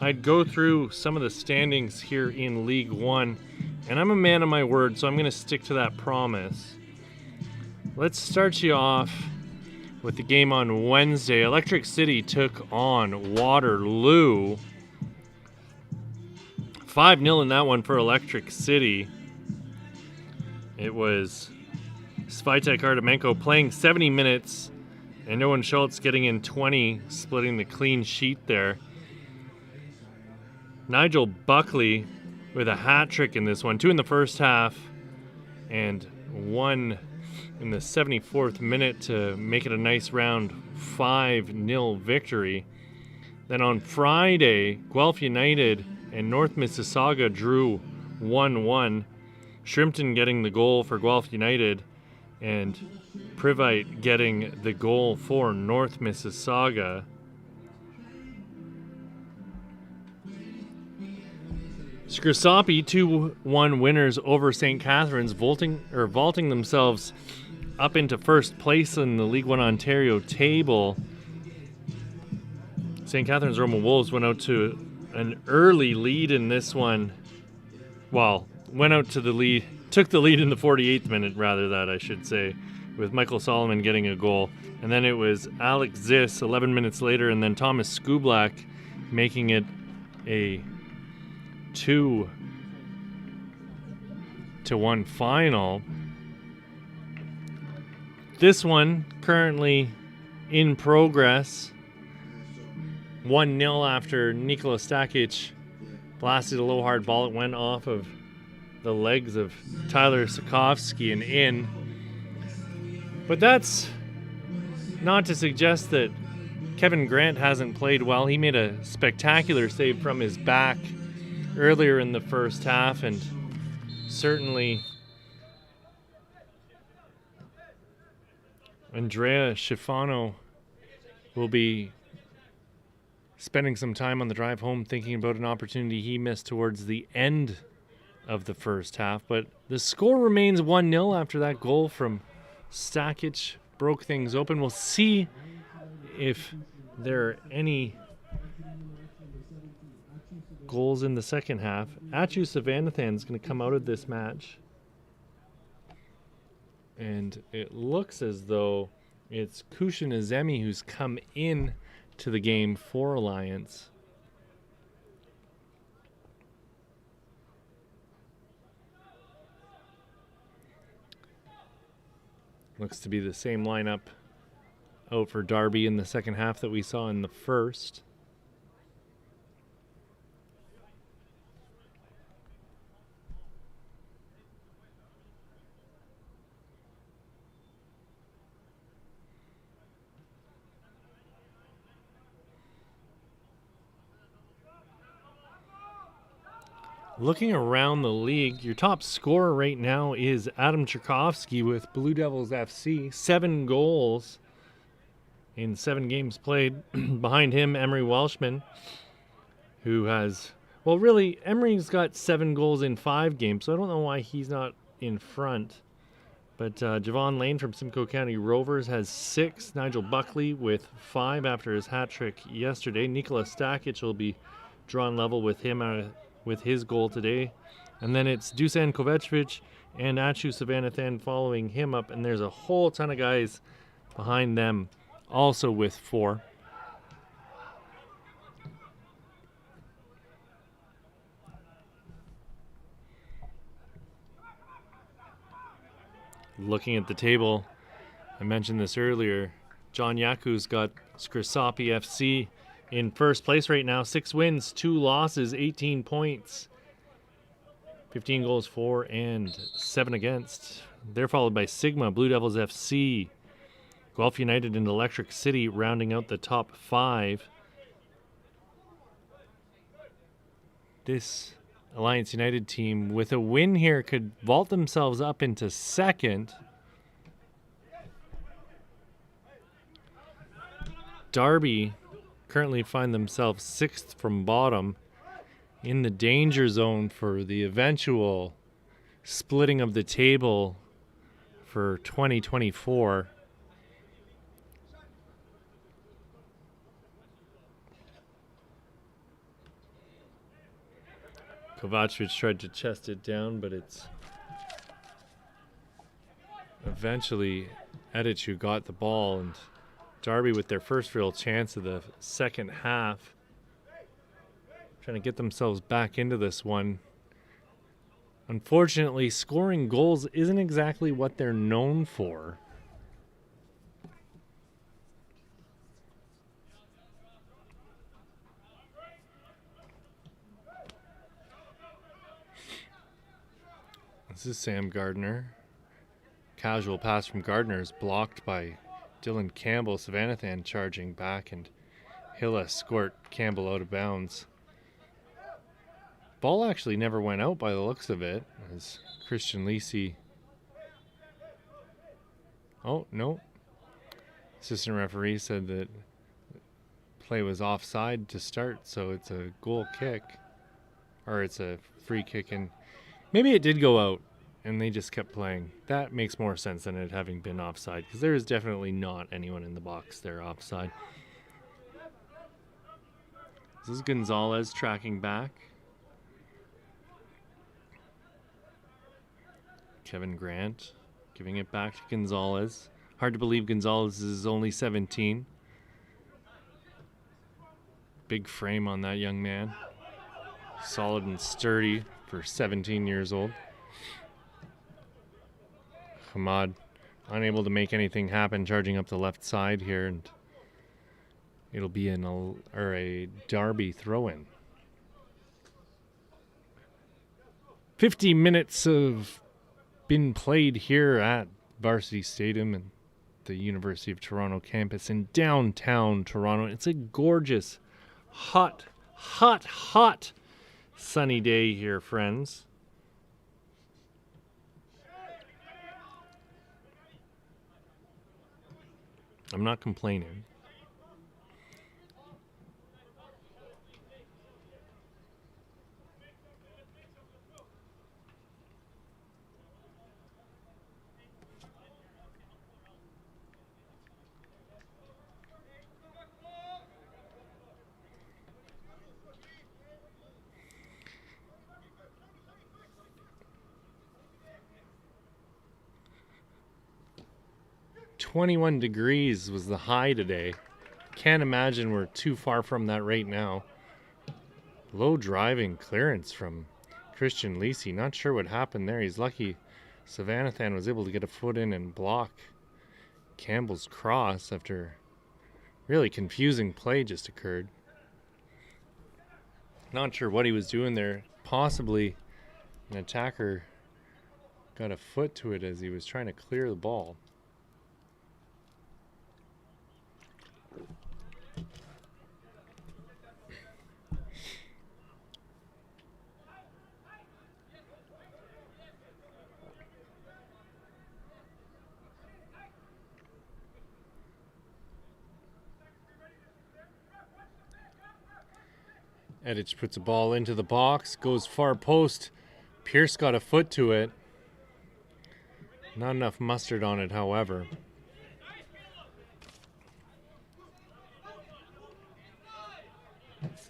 I'd go through some of the standings here in League One, and I'm a man of my word, so I'm going to stick to that promise. Let's start you off with the game on Wednesday. Electric City took on Waterloo. 5-0 in that one for Electric City. It was Svitek Artemenko playing 70 minutes and Owen Schultz getting in 20, splitting the clean sheet there. Nigel Buckley with a hat trick in this one, 2 in the first half and 1 in the 74th minute to make it a nice round 5-0 victory. Then on Friday, Guelph United and North Mississauga drew 1-1. Shrimpton getting the goal for Guelph United and Privite getting the goal for North Mississauga. Scrissapi 2-1 winners over St. Catharines, vaulting themselves up into first place in the League One Ontario table. St. Catharines Roman Wolves went out to an early lead in this one. Well, went out to the lead, took the lead in the 48th minute, rather that I should say, with Michael Solomon getting a goal. And then it was Alex Ziss 11 minutes later, and then Thomas Skublak making it a 2-1 final. This one currently in progress. 1-0 after Nikola Stakic blasted a low hard ball. It went off of the legs of Tyler Sokovsky and in. But that's not to suggest that Kevin Grant hasn't played well. He made a spectacular save from his back earlier in the first half, and certainly Andrea Schifano will be spending some time on the drive home thinking about an opportunity he missed towards the end of the first half. But the score remains 1-0 after that goal from Stakic broke things open. We'll see if there are any goals in the second half. Achu Savanathan is going to come out of this match, and it looks as though it's Kushin Azemi who's come in to the game for Alliance. Looks to be the same lineup out for Darby in the second half that we saw in the first. Looking around the league, your top scorer right now is Adam Tchaikovsky with Blue Devils FC. 7 goals in 7 games played. Behind him, Emery Welshman, who has... Well, really, Emery's got 7 goals in 5 games, so I don't know why he's not in front. But Javon Lane from Simcoe County Rovers has 6. Nigel Buckley with 5 after his hat trick yesterday. Nikola Stakic will be drawn level with him with his goal today. And then it's Dusan Kovacevic and Achu Savanathan following him up, and there's a whole ton of guys behind them also with 4. Looking at the table, I mentioned this earlier, John Yaku's got Scrissapi FC in first place right now. 6 wins, 2 losses, 18 points. 15 goals for and 7 against. They're followed by Sigma, Blue Devils FC, Guelph United, and Electric City rounding out the top 5. This Alliance United team with a win here could vault themselves up into second. Darby currently find themselves 6th from bottom in the danger zone for the eventual splitting of the table for 2024. Kovacevic tried to chest it down, but it's eventually Edic who got the ball, and Darby with their first real chance of the second half, trying to get themselves back into this one. Unfortunately, scoring goals isn't exactly what they're known for. This is Sam Gardner. Casual pass from Gardner is blocked by Dylan Campbell. Savannathan charging back, and he'll escort Campbell out of bounds. Ball actually never went out by the looks of it, as Christian Lisi. Oh, no. Assistant referee said that play was offside to start, so it's a goal kick. Or it's a free kick, and maybe it did go out, and they just kept playing. That makes more sense than it having been offside, because there is definitely not anyone in the box there offside. This is Gonzalez tracking back. Kevin Grant giving it back to Gonzalez. Hard to believe Gonzalez is only 17. Big frame on that young man. Solid and sturdy for 17 years old. Hamad unable to make anything happen, charging up the left side here, and it'll be a Darby throw-in. 50 minutes of been played here at Varsity Stadium and the University of Toronto campus in downtown Toronto. It's a gorgeous, hot sunny day here, friends. I'm not complaining. "21 degrees was the high today. Can't imagine we're too far from that right now." Low driving clearance from Christian Lisi. Not sure what happened there. He's lucky Savannathan was able to get a foot in and block Campbell's cross after really confusing play just occurred. Not sure what he was doing there. Possibly an attacker got a foot to it as he was trying to clear the ball. Edic puts a ball into the box, goes far post. Pierce got a foot to it. Not enough mustard on it, however.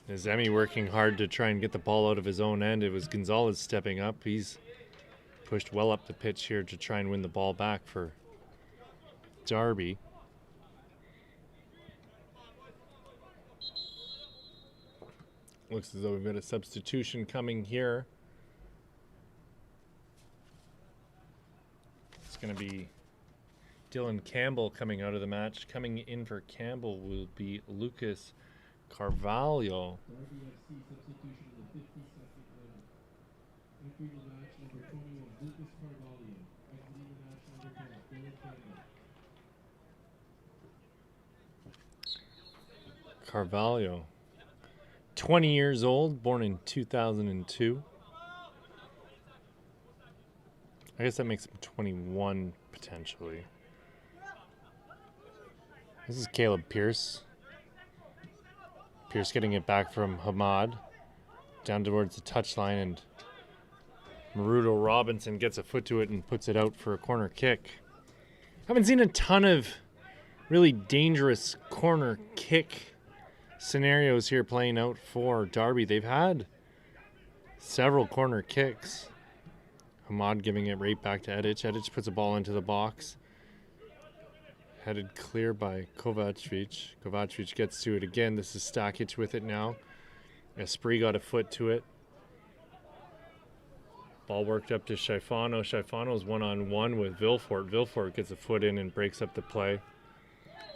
Is Emmy working hard to try and get the ball out of his own end? It was Gonzalez stepping up. He's pushed well up the pitch here to try and win the ball back for Darby. Looks as though we've got a substitution coming here. It's going to be Dylan Campbell coming out of the match. Coming in for Campbell will be Lucas Carvalho. Carvalho, 20 years old, born in 2002. I guess that makes him 21 potentially. This is Caleb Pierce Pierce getting it back from Hamad. Down towards the touchline, and Maruto Robinson gets a foot to it and puts it out for a corner kick. Haven't seen a ton of really dangerous corner kick scenarios here playing out for Darby. They've had several corner kicks. Hamad giving it right back to Edic. Edic puts a ball into the box. Headed clear by Kovacic. Kovacic gets to it again. This is Stakic with it now. Esprit got a foot to it. Ball worked up to Scheifano. Scheifano's one-on-one with Vilfort. Vilfort gets a foot in and breaks up the play.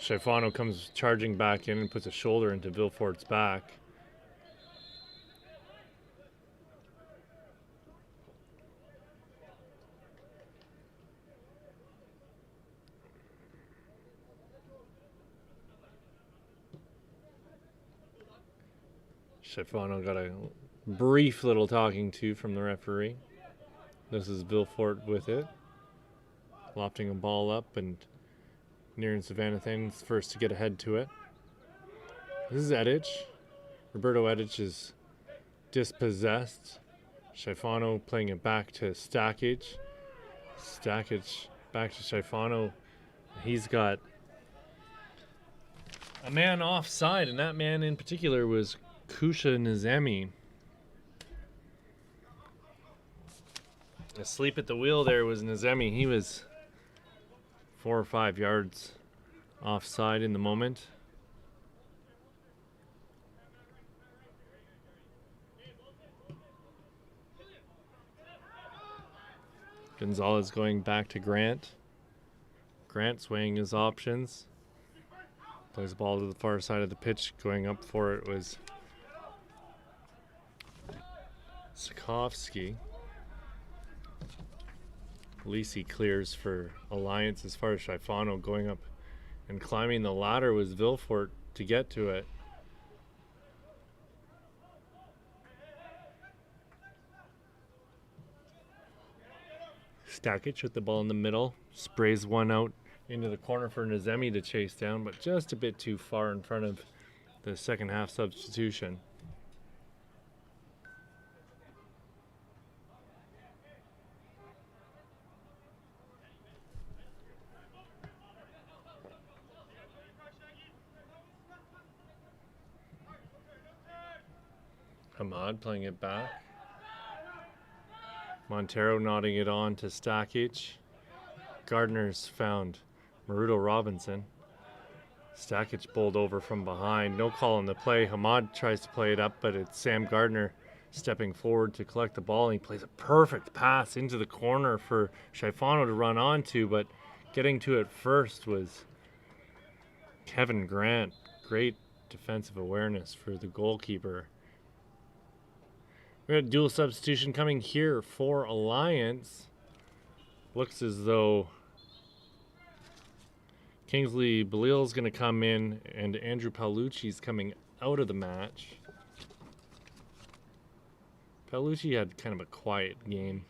Scheifano comes charging back in and puts a shoulder into Vilfort's back. Scheifano got a brief little talking to from the referee. This is Vilfort with it. Lofting a ball up and nearing Savannah Thane's first to get ahead to it. This is Edic. Roberto Edic is dispossessed. Scheifano playing it back to Stakic. Stakic back to Scheifano. He's got a man offside, and that man in particular was Kusha Nizemi. Asleep at the wheel there was Nizemi. He was 4 or 5 yards offside in the moment. Gonzalez going back to Grant. Grant weighing his options. Plays the ball to the far side of the pitch. Going up for it was Sikovsky. Lisi clears for Alliance as far as Scheifano. Going up and climbing the ladder was Vilfort to get to it. Stakic with the ball in the middle. Sprays one out into the corner for Nizemi to chase down, but just a bit too far in front of the second half substitution. Hamad playing it back. Montero nodding it on to Stakic. Gardner's found Maruto Robinson. Stakic bowled over from behind. No call on the play. Hamad tries to play it up, but it's Sam Gardner stepping forward to collect the ball. And he plays a perfect pass into the corner for Scheifano to run onto, but getting to it first was Kevin Grant. Great defensive awareness for the goalkeeper. We had a dual substitution coming here for Alliance. Looks as though Kingsley Belil's going to come in and Andrew Paolucci's coming out of the match. Paolucci had kind of a quiet game.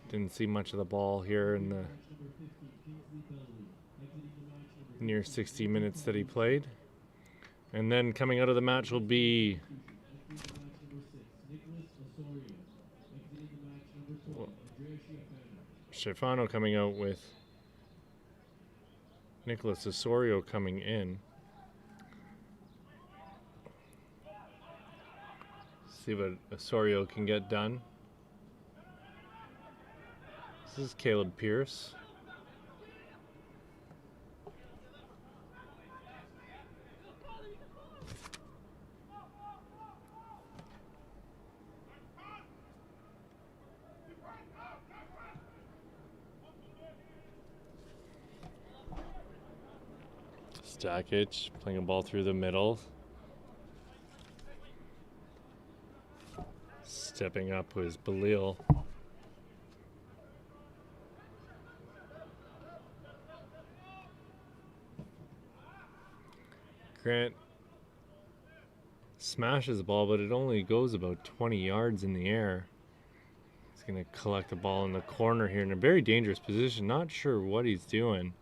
Didn't see much of the ball here in the near 60 minutes that he played. And then coming out of the match will be Scheifano coming out with Nicholas Osorio coming in. See what Osorio can get done. This is Caleb Pierce. Stakic playing a ball through the middle. Stepping up was Belil. Grant smashes the ball, but it only goes about 20 yards in the air. He's going to collect the ball in the corner here in a very dangerous position. Not sure what he's doing.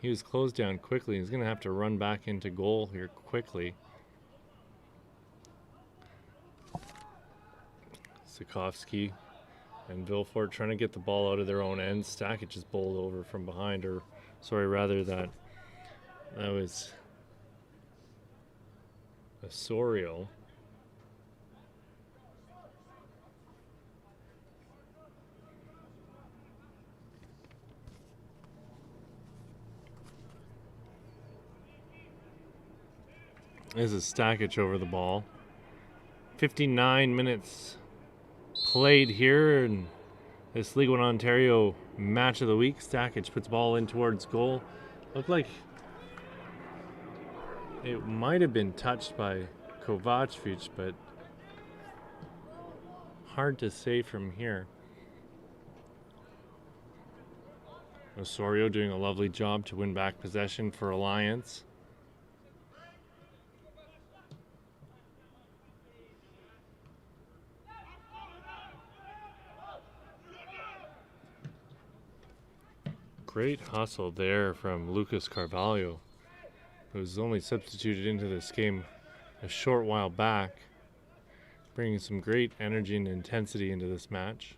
He was closed down quickly. He's going to have to run back into goal here quickly. Sikorsky and Vilfort trying to get the ball out of their own end. Stackett just bowled over from behind, or sorry, rather that was Osorio. This is Stackich over the ball. 59 minutes played here in this League One Ontario match of the week. Stackich puts ball in towards goal. Looked like it might have been touched by Kovacevic, but hard to say from here. Osorio doing a lovely job to win back possession for Alliance. Great hustle there from Lucas Carvalho, who was only substituted into this game a short while back, bringing some great energy and intensity into this match.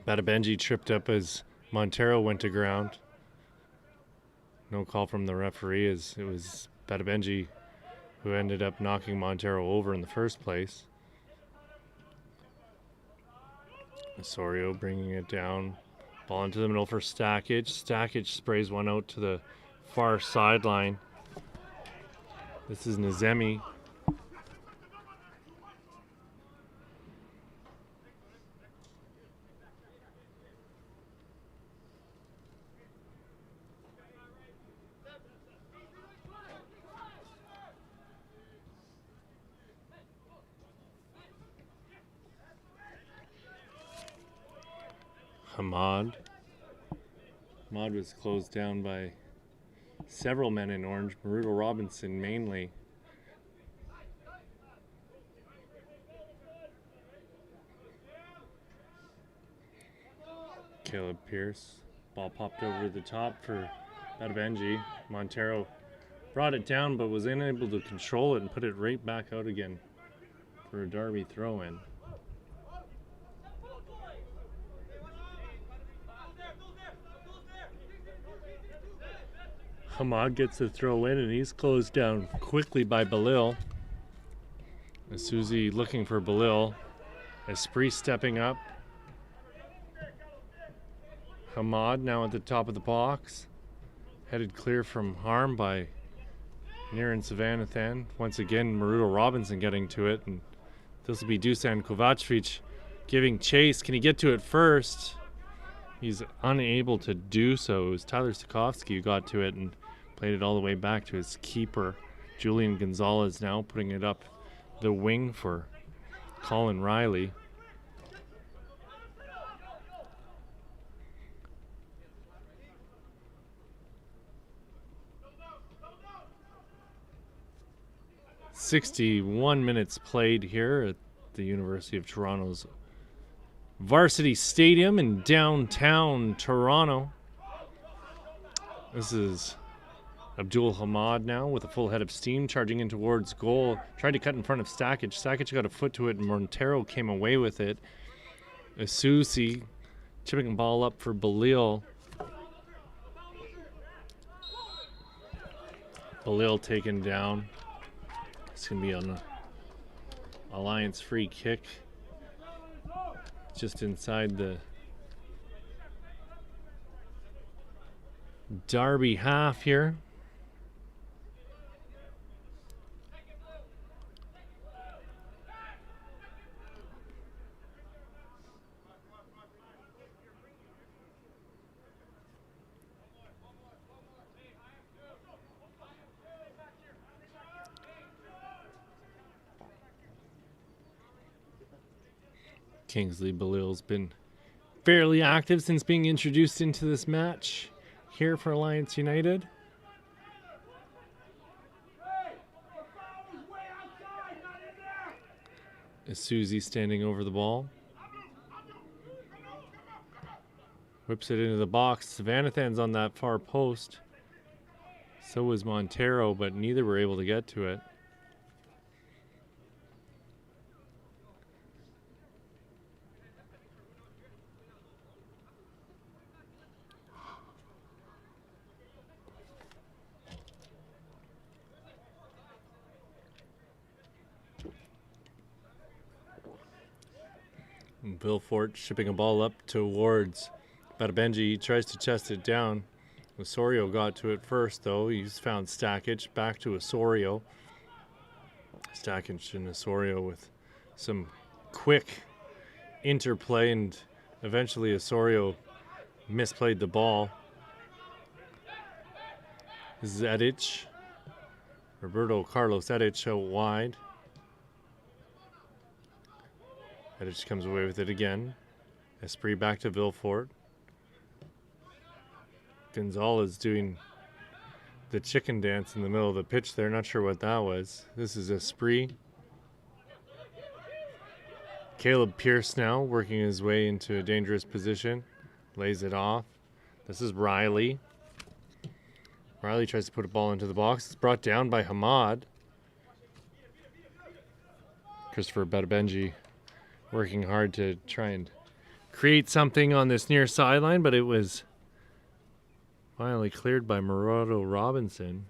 Badabenji tripped up as Montero went to ground. No call from the referee, as it was Badabenji who ended up knocking Montero over in the first place. Osorio bringing it down. Ball into the middle for Stackich. Stackich sprays one out to the far sideline. This is Nazemi. Hamad was closed down by several men in orange, Maruto Robinson mainly. Caleb Pierce, ball popped over the top for Badabenji. Montero brought it down but was unable to control it and put it right back out again for a Darby throw-in. Hamad gets the throw in and he's closed down quickly by Balil. Suzy looking for Balil. Esprit stepping up. Hamad now at the top of the box. Headed clear from harm by Niran Savanathan. Once again, Maruto Robinson getting to it. And this will be Dusan Kovacevic giving chase. Can he get to it first? He's unable to do so. It was Tyler Sikorsky who got to it and played it all the way back to his keeper. Julian Gonzalez now putting it up the wing for Colin Riley. "61 minutes played here at the University of Toronto's Varsity Stadium in downtown Toronto. This is Abdul Hamad now with a full head of steam, charging in towards goal. Tried to cut in front of Stackich. Stackich got a foot to it and Montero came away with it. Asusi chipping the ball up for Balil. Balil taken down. It's going to be on the Alliance free kick. Just inside the Darby half here. Kingsley Belil's been fairly active since being introduced into this match here for Alliance United. Is Susie standing over the ball? Whips it into the box. Savannathan's on that far post. So was Montero, but neither were able to get to it. And Vilfort shipping a ball up towards Batabenji. He tries to chest it down. Osorio got to it first, though. He's found Stakic. Back to Osorio. Stakic and Osorio with some quick interplay, and eventually Osorio misplayed the ball. Zedic. Roberto Carlos Zedic out wide. Zedic comes away with it again. Esprit back to Vilfort. Gonzalez doing the chicken dance in the middle of the pitch there. Not sure what that was. This is Esprit. Caleb Pierce now working his way into a dangerous position. Lays it off. This is Riley. Riley tries to put a ball into the box. It's brought down by Hamad. Christopher Batabenji working hard to try and create something on this near sideline, but it was finally cleared by Murado Robinson.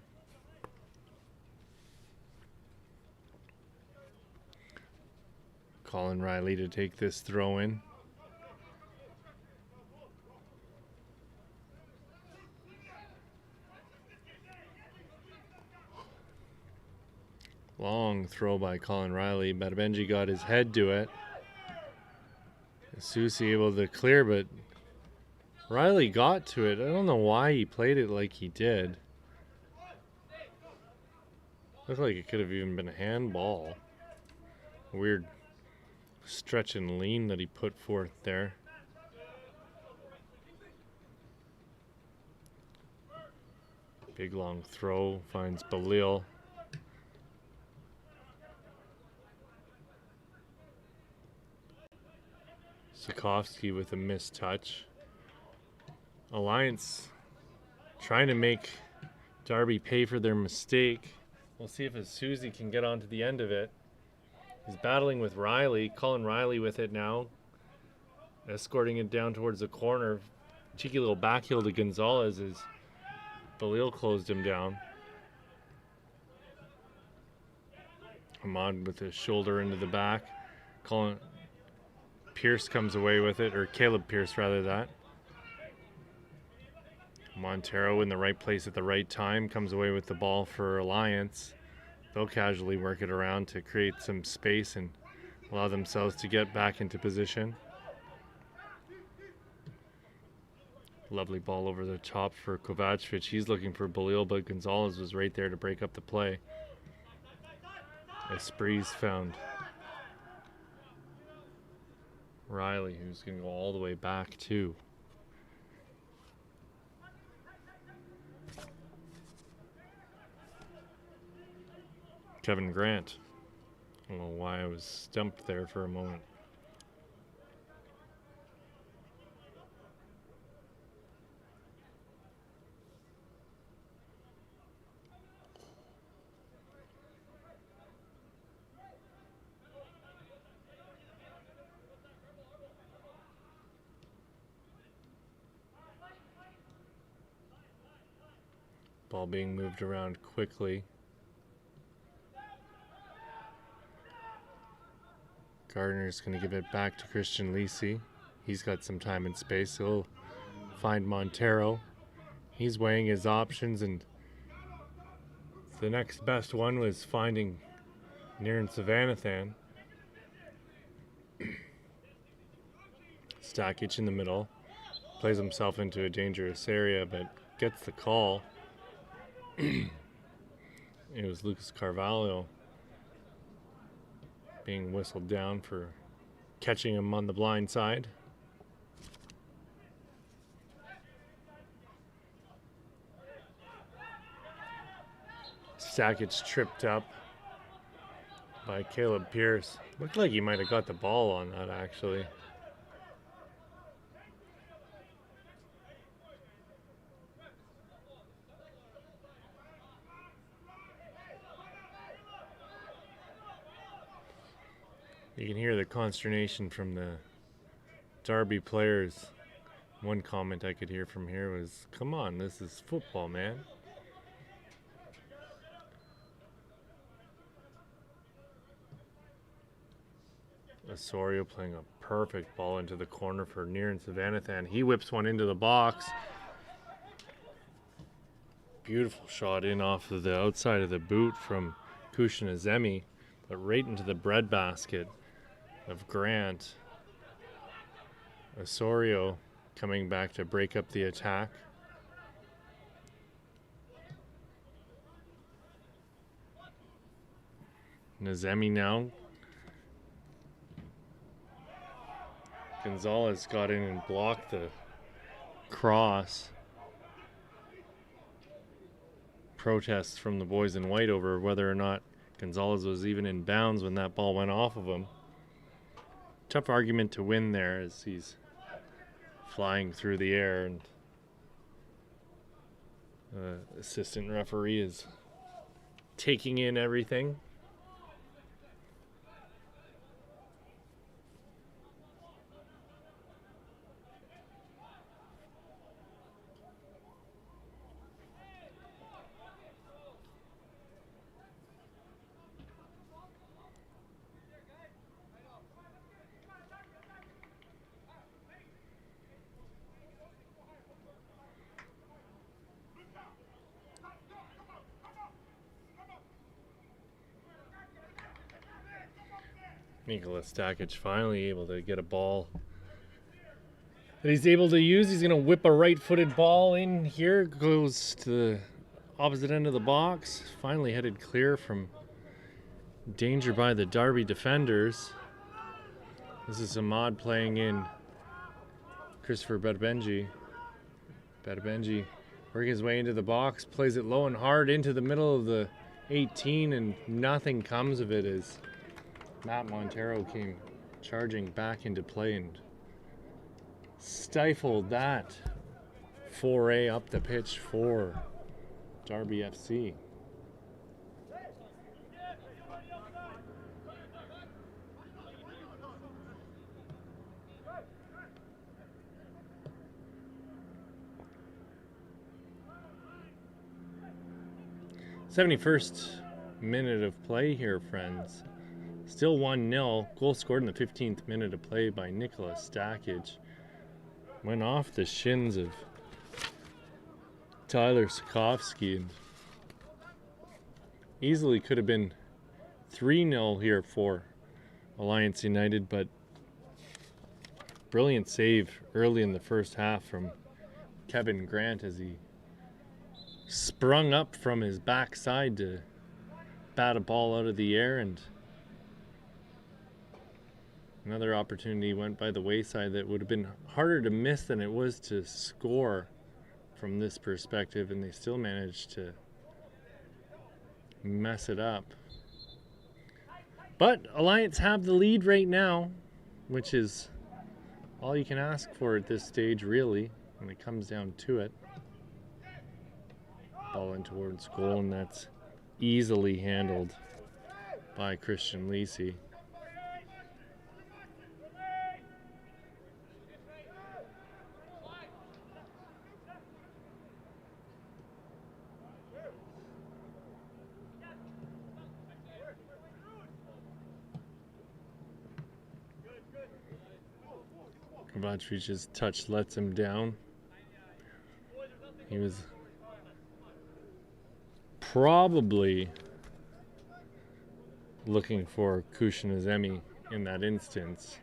Colin Riley to take this throw in. Long throw by Colin Riley. Batabenji got his head to it. Susi able to clear, but Riley got to it. I don't know why he played it like he did. Looked like it could have even been a handball. Weird stretch and lean that he put forth there. Big long throw finds Belil. Sikorsky with a missed touch. Alliance trying to make Darby pay for their mistake. We'll see if Susie can get onto the end of it. He's battling with Riley. Colin Riley with it now. Escorting it down towards the corner. Cheeky little backheel to Gonzalez as Belil closed him down. Hamad with his shoulder into the back. Colin Pierce comes away with it, or Caleb Pierce rather that. Montero in the right place at the right time comes away with the ball for Alliance. They'll casually work it around to create some space and allow themselves to get back into position. Lovely ball over the top for Kovacevic. He's looking for Belil, but Gonzalez was right there to break up the play. Esprit's found Riley, who's going to go all the way back too. Kevin Grant. I don't know why I was stumped there for a moment. Ball being moved around quickly. Gardner's going to give it back to Christian Lisi. He's got some time and space. He'll find Montero. He's weighing his options, and the next best one was finding Niren Savannathan. Stakic in the middle. Plays himself into a dangerous area, but gets the call. It was Lucas Carvalho being whistled down for catching him on the blind side. Sackage tripped up by Caleb Pierce. Looked like he might have got the ball on that, actually. You can hear the consternation from the Darby players. One comment I could hear from here was, "Come on, this is football, man." Osorio playing a perfect ball into the corner for Niran Savanathan. He whips one into the box. Beautiful shot in off of the outside of the boot from Kushinazemi, but right into the breadbasket of Grant. Osorio coming back to break up the attack. Nazemi now. Gonzalez got in and blocked the cross. Protests from the boys in white over whether or not Gonzalez was even in bounds when that ball went off of him. Tough argument to win there as he's flying through the air, and the assistant referee is taking in everything. Nicholas Stakic finally able to get a ball that he's able to use. He's going to whip a right-footed ball in here. Goes to the opposite end of the box. Finally headed clear from danger by the Darby defenders. This is Ahmad playing in Christopher Badabenji. Badabenji working his way into the box. Plays it low and hard into the middle of the 18, and nothing comes of it as Matt Montero came charging back into play and stifled that foray up the pitch for Darby FC. '71st minute of play here, friends. Still 1-0. Goal scored in the 15th minute of play by Nicholas Stakic. Went off the shins of Tyler Sikorsky and easily could have been 3-0 here for Alliance United, but brilliant save early in the first half from Kevin Grant as he sprung up from his backside to bat a ball out of the air, and another opportunity went by the wayside that would have been harder to miss than it was to score from this perspective, and they still managed to mess it up. But Alliance have the lead right now, which is all you can ask for at this stage, really, when it comes down to it. Ball in towards goal, and that's easily handled by Christian Lisi. Kovacevic's touch lets him down. He was probably looking for Kushinazemi in that instance.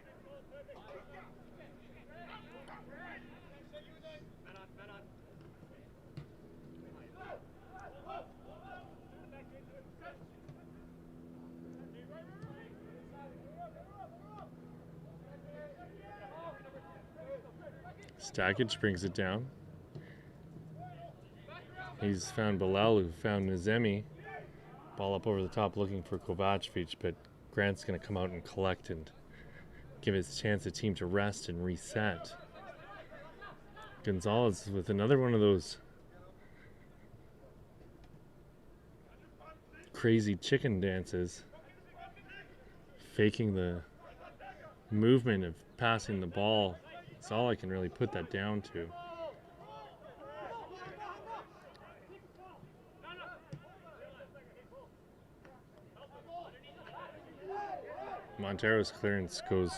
Stakic brings it down. He's found Bilal, who found Nazemi. Ball up over the top looking for Kovacevic, but Grant's going to come out and collect and give his chance a team to rest and reset. Gonzalez with another one of those crazy chicken dances, faking the movement of passing the ball. That's all I can really put that down to. Montero's clearance goes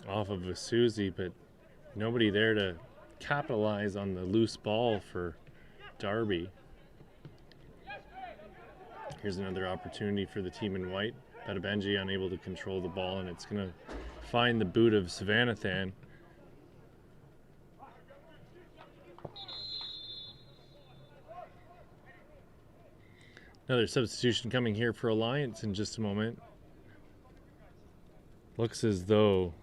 off of Vasuzi, but nobody there to capitalize on the loose ball for Darby. Here's another opportunity for the team in white. Betabenji unable to control the ball, and it's going to find the boot of Savannathan. Another substitution coming here for Alliance in just a moment. Looks as though,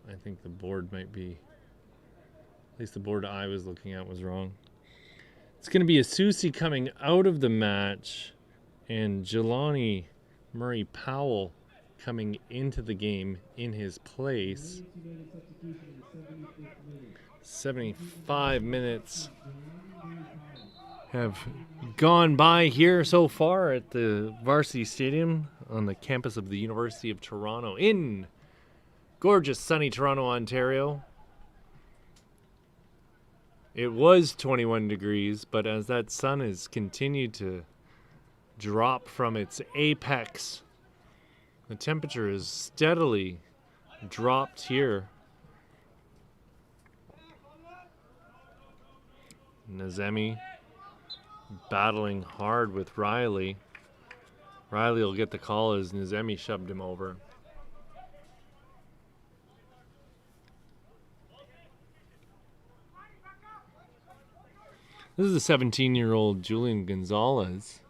I think the board might be, at least the board I was looking at was wrong. It's going to be Asusi coming out of the match and Jelani Murray Powell coming into the game in his place. 75 minutes have gone by here so far at the Varsity Stadium on the campus of the University of Toronto in gorgeous sunny Toronto, Ontario. It was 21 degrees, but as that sun has continued to drop from its apex, the temperature has steadily dropped here. Nazemi battling hard with Riley. Riley will get the call as Nazemi shoved him over. This is a 17-year-old Julian Gonzalez.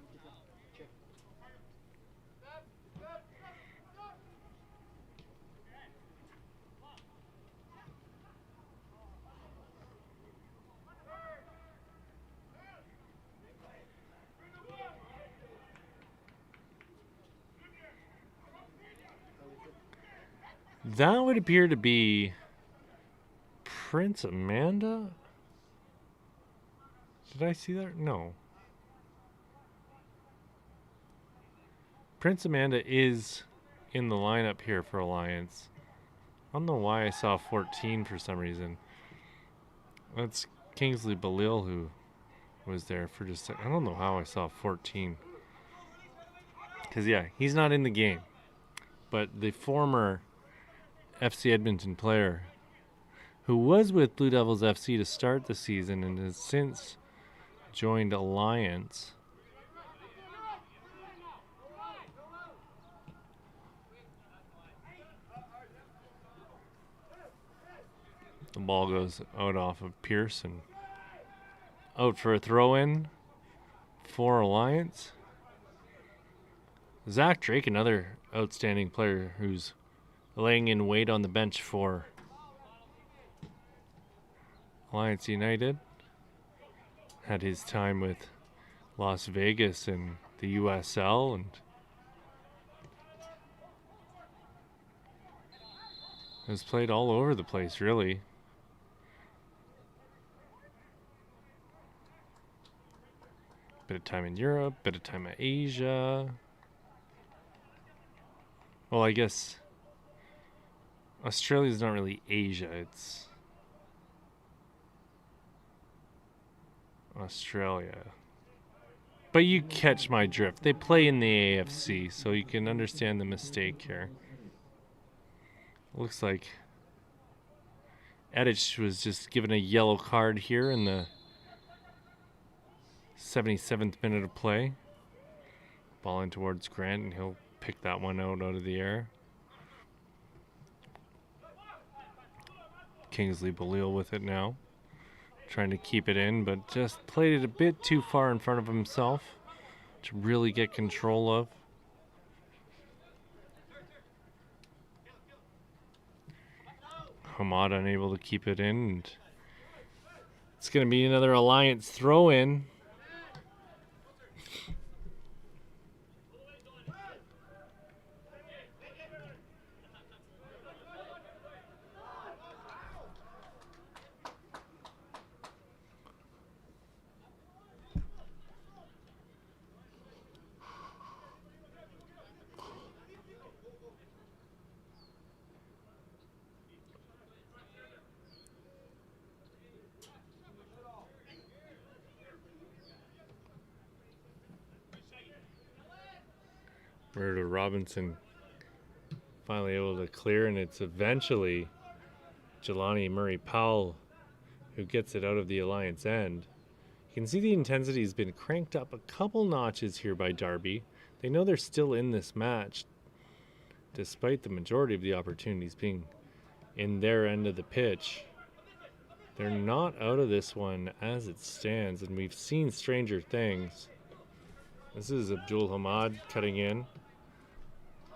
That would appear to be Prince Amanda? Did I see that? No. Prince Amanda is in the lineup here for Alliance. I don't know why I saw 14 for some reason. That's Kingsley Balil who was there for just a second. I don't know how I saw 14. Because, yeah, he's not in the game. But the former FC Edmonton player who was with Blue Devils FC to start the season and has since joined Alliance. The ball goes out off of Pearson. Out for a throw-in for Alliance. Zach Drake, another outstanding player who's laying in weight on the bench for Alliance United. Had his time with Las Vegas and the USL and has played all over the place, really. Bit of time in Europe, bit of time in Asia. Well, I guess Australia's not really Asia, it's Australia. But you catch my drift. They play in the AFC, so you can understand the mistake here. Looks like Edic was just given a yellow card here in the 77th minute of play. Ball in towards Grant, and he'll pick that one out of the air. Kingsley Balil with it now. Trying to keep it in, but just played it a bit too far in front of himself to really get control of. Hamad unable to keep it in. And it's going to be another Alliance throw-in. Murdo Robinson finally able to clear, and it's eventually Jelani Murray-Powell who gets it out of the Alliance end. You can see the intensity has been cranked up a couple notches here by Darby. They know they're still in this match, despite the majority of the opportunities being in their end of the pitch. They're not out of this one as it stands, and we've seen stranger things. This is Abdul Hamad cutting in,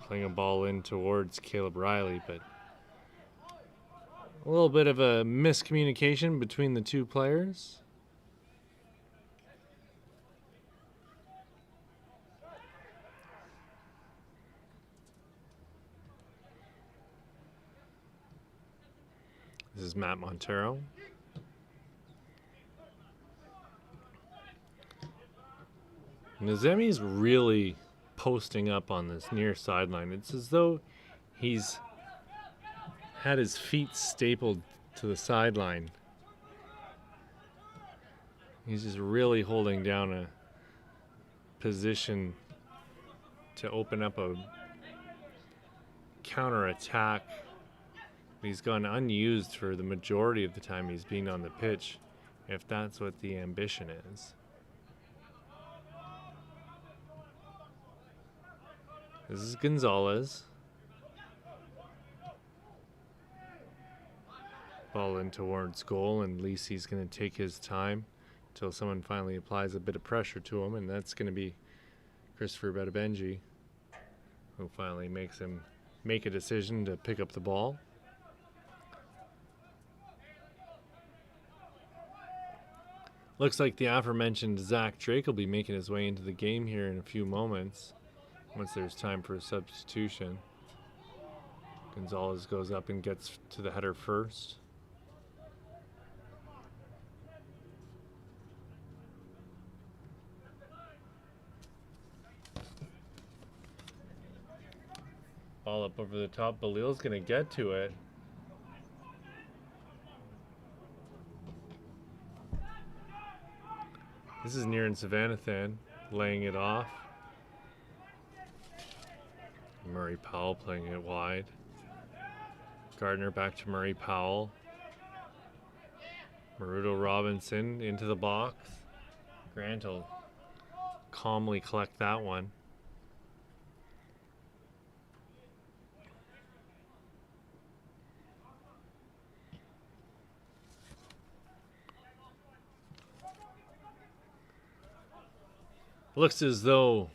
playing a ball in towards Caleb Riley, but a little bit of a miscommunication between the two players. This is Matt Montero. Nazemi's really posting up on this near sideline. It's as though he's had his feet stapled to the sideline. He's just really holding down a position to open up a counter-attack. He's gone unused for the majority of the time he's been on the pitch, if that's what the ambition is. This is Gonzalez. Ball in towards goal, and Lisi's going to take his time until someone finally applies a bit of pressure to him, and that's going to be Christopher Bedabenji, who finally makes him make a decision to pick up the ball. Looks like the aforementioned Zach Drake will be making his way into the game here in a few moments, once there's time for a substitution. Gonzalez goes up and gets to the header first. Ball up over the top. Balil's going to get to it. This is Niran Savanathan laying it off. Murray-Powell playing it wide. Gardner back to Murray-Powell. Maruto Robinson into the box. Grant will calmly collect that one. Looks as though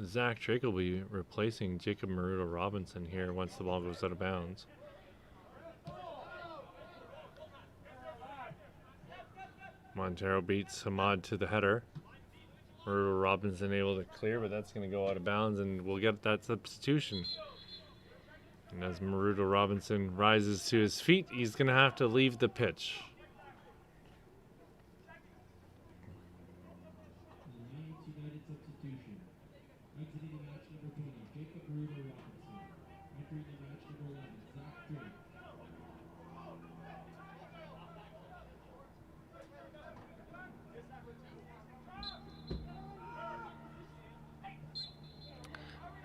Zach Drake will be replacing Jacob Maruto Robinson here once the ball goes out of bounds. Montero beats Hamad to the header. Maruto Robinson able to clear, but that's going to go out of bounds, and we'll get that substitution. And as Maruto Robinson rises to his feet, he's going to have to leave the pitch.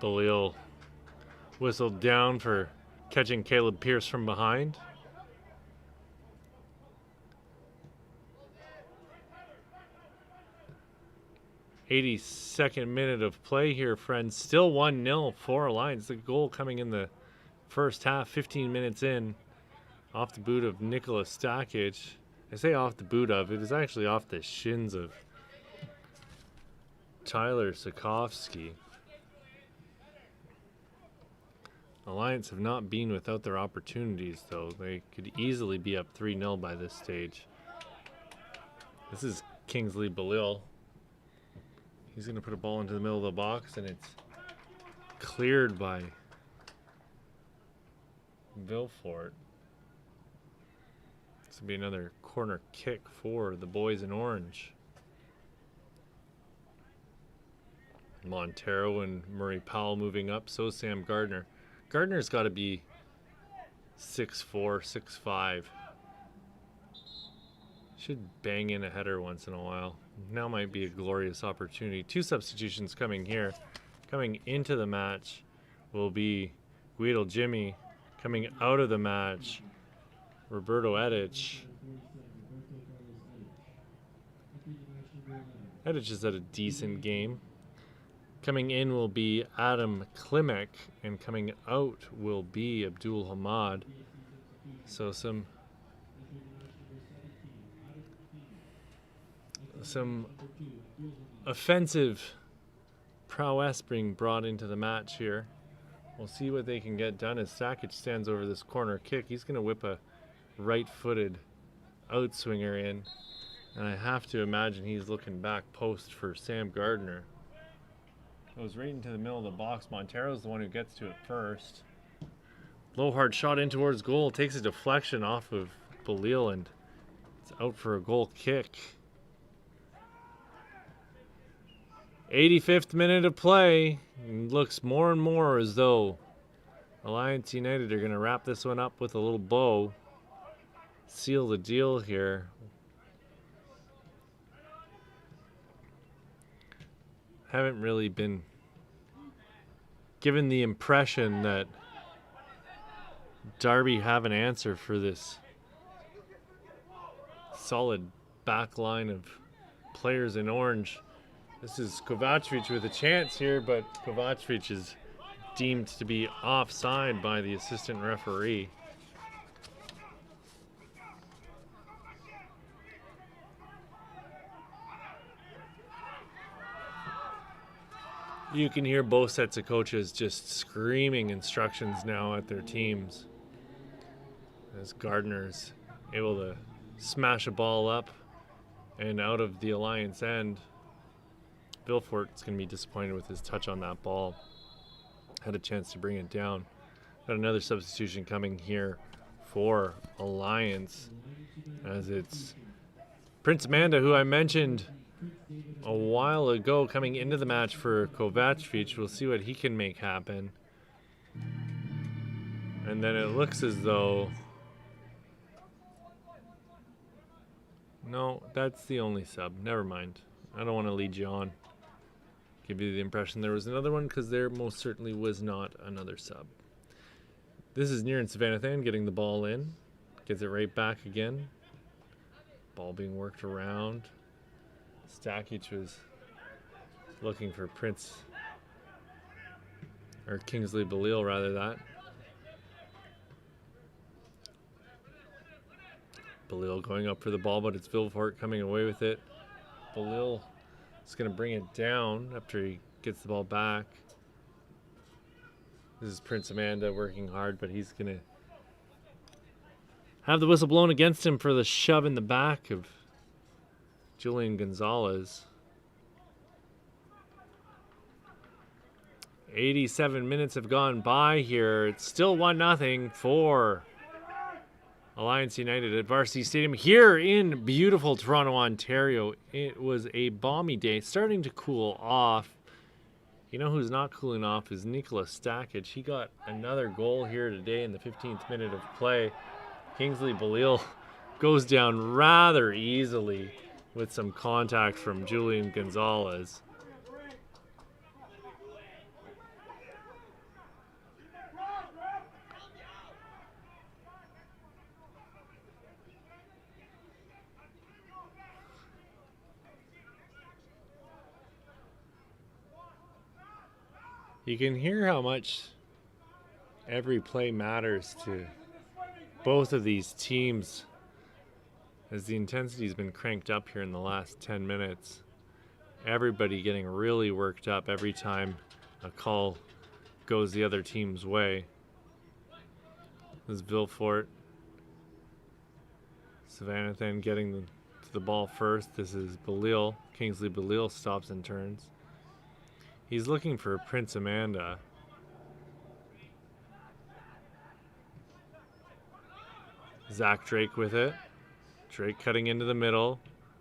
Balil whistled down for catching Caleb Pierce from behind. '82nd minute of play here, friends. Still 1-0 for Alliance. The goal coming in the first half, 15 minutes in, off the boot of Nicholas Stakic. I say off the boot of, it is actually off the shins of Tyler Sikowski. Alliance have not been without their opportunities, though. They could easily be up 3-0 by this stage. This is Kingsley Belil. He's going to put a ball into the middle of the box, and it's cleared by Vilfort. This will be another corner kick for the boys in orange. Montero and Murray Powell moving up, so Sam Gardner. Gardner's got to be 6'4", 6'5". Should bang in a header once in a while. Now might be a glorious opportunity. 2 substitutions coming here. Coming into the match will be Guido Jimmy. Coming out of the match, Roberto Edic. Edic has had a decent game. Coming in will be Adam Klimek, and coming out will be Abdul Hamad. So some offensive prowess being brought into the match here. We'll see what they can get done as Sakic stands over this corner kick. He's going to whip a right-footed outswinger in, and I have to imagine he's looking back post for Sam Gardner. Goes right into the middle of the box. Montero's the one who gets to it first. Low hard shot in towards goal. Takes a deflection off of Belil, and it's out for a goal kick. 85th minute of play. It looks more and more as though Alliance United are going to wrap this one up with a little bow. Seal the deal here. Haven't really been given the impression that Darby have an answer for this solid back line of players in orange. This is Kovacevic with a chance here, but Kovacevic is deemed to be offside by the assistant referee. You can hear both sets of coaches just screaming instructions now at their teams. As Gardner's able to smash a ball up and out of the Alliance end. Vilfort's going to be disappointed with his touch on that ball. Had a chance to bring it down. Got another substitution coming here for Alliance, as it's Prince Amanda, who I mentioned a while ago, coming into the match for Kovacevic. We'll see what he can make happen. And then it looks as though... No, that's the only sub. Never mind. I don't want to lead you on. Give you the impression there was another one, because there most certainly was not another sub. This is Niran Savanathan getting the ball in. Gets it right back again. Ball being worked around. Stakic was looking for Kingsley Belil, rather that. Belil going up for the ball, but it's Vilfort coming away with it. Belil is going to bring it down after he gets the ball back. This is Prince Amanda working hard, but he's going to have the whistle blown against him for the shove in the back of Julian Gonzalez. 87 minutes have gone by here. It's still 1-0 for Alliance United at Varsity Stadium here in beautiful Toronto, Ontario. It was a balmy day, starting to cool off. You know who's not cooling off is Nicholas Stakic. He got another goal here today in the 15th minute of play. Kingsley Belil goes down rather easily with some contact from Julian Gonzalez. You can hear how much every play matters to both of these teams, as the intensity has been cranked up here in the last 10 minutes. Everybody getting really worked up every time a call goes the other team's way. This is Vilfort. Savannathan getting to the ball first. This is Belil. Kingsley Belil stops and turns. He's looking for Prince Amanda. Zach Drake with it. Drake cutting into the middle.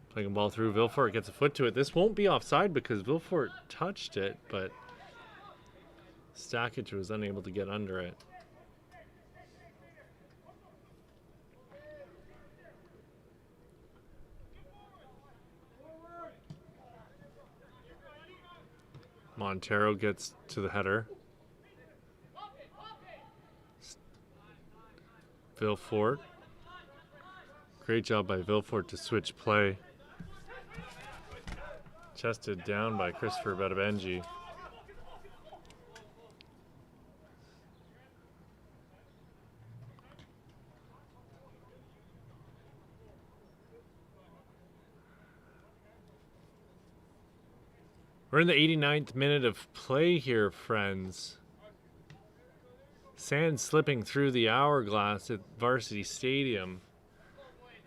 Playing a ball through. Vilfort gets a foot to it. This won't be offside because Vilfort touched it, but Stakic was unable to get under it. Montero gets to the header. Vilfort. Great job by Vilfort to switch play. Chested down by Christopher Badabenji. We're in the 89th minute of play here, friends. Sand slipping through the hourglass at Varsity Stadium.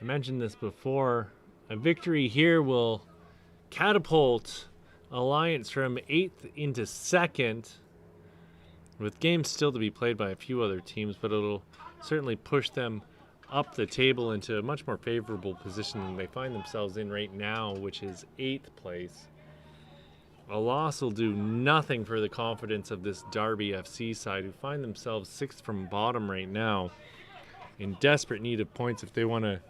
I mentioned this before. A victory here will catapult Alliance from 8th into 2nd, with games still to be played by a few other teams, but it'll certainly push them up the table into a much more favorable position than they find themselves in right now, which is 8th place. A loss will do nothing for the confidence of this Darby FC side, who find themselves 6th from bottom right now, in desperate need of points if they want to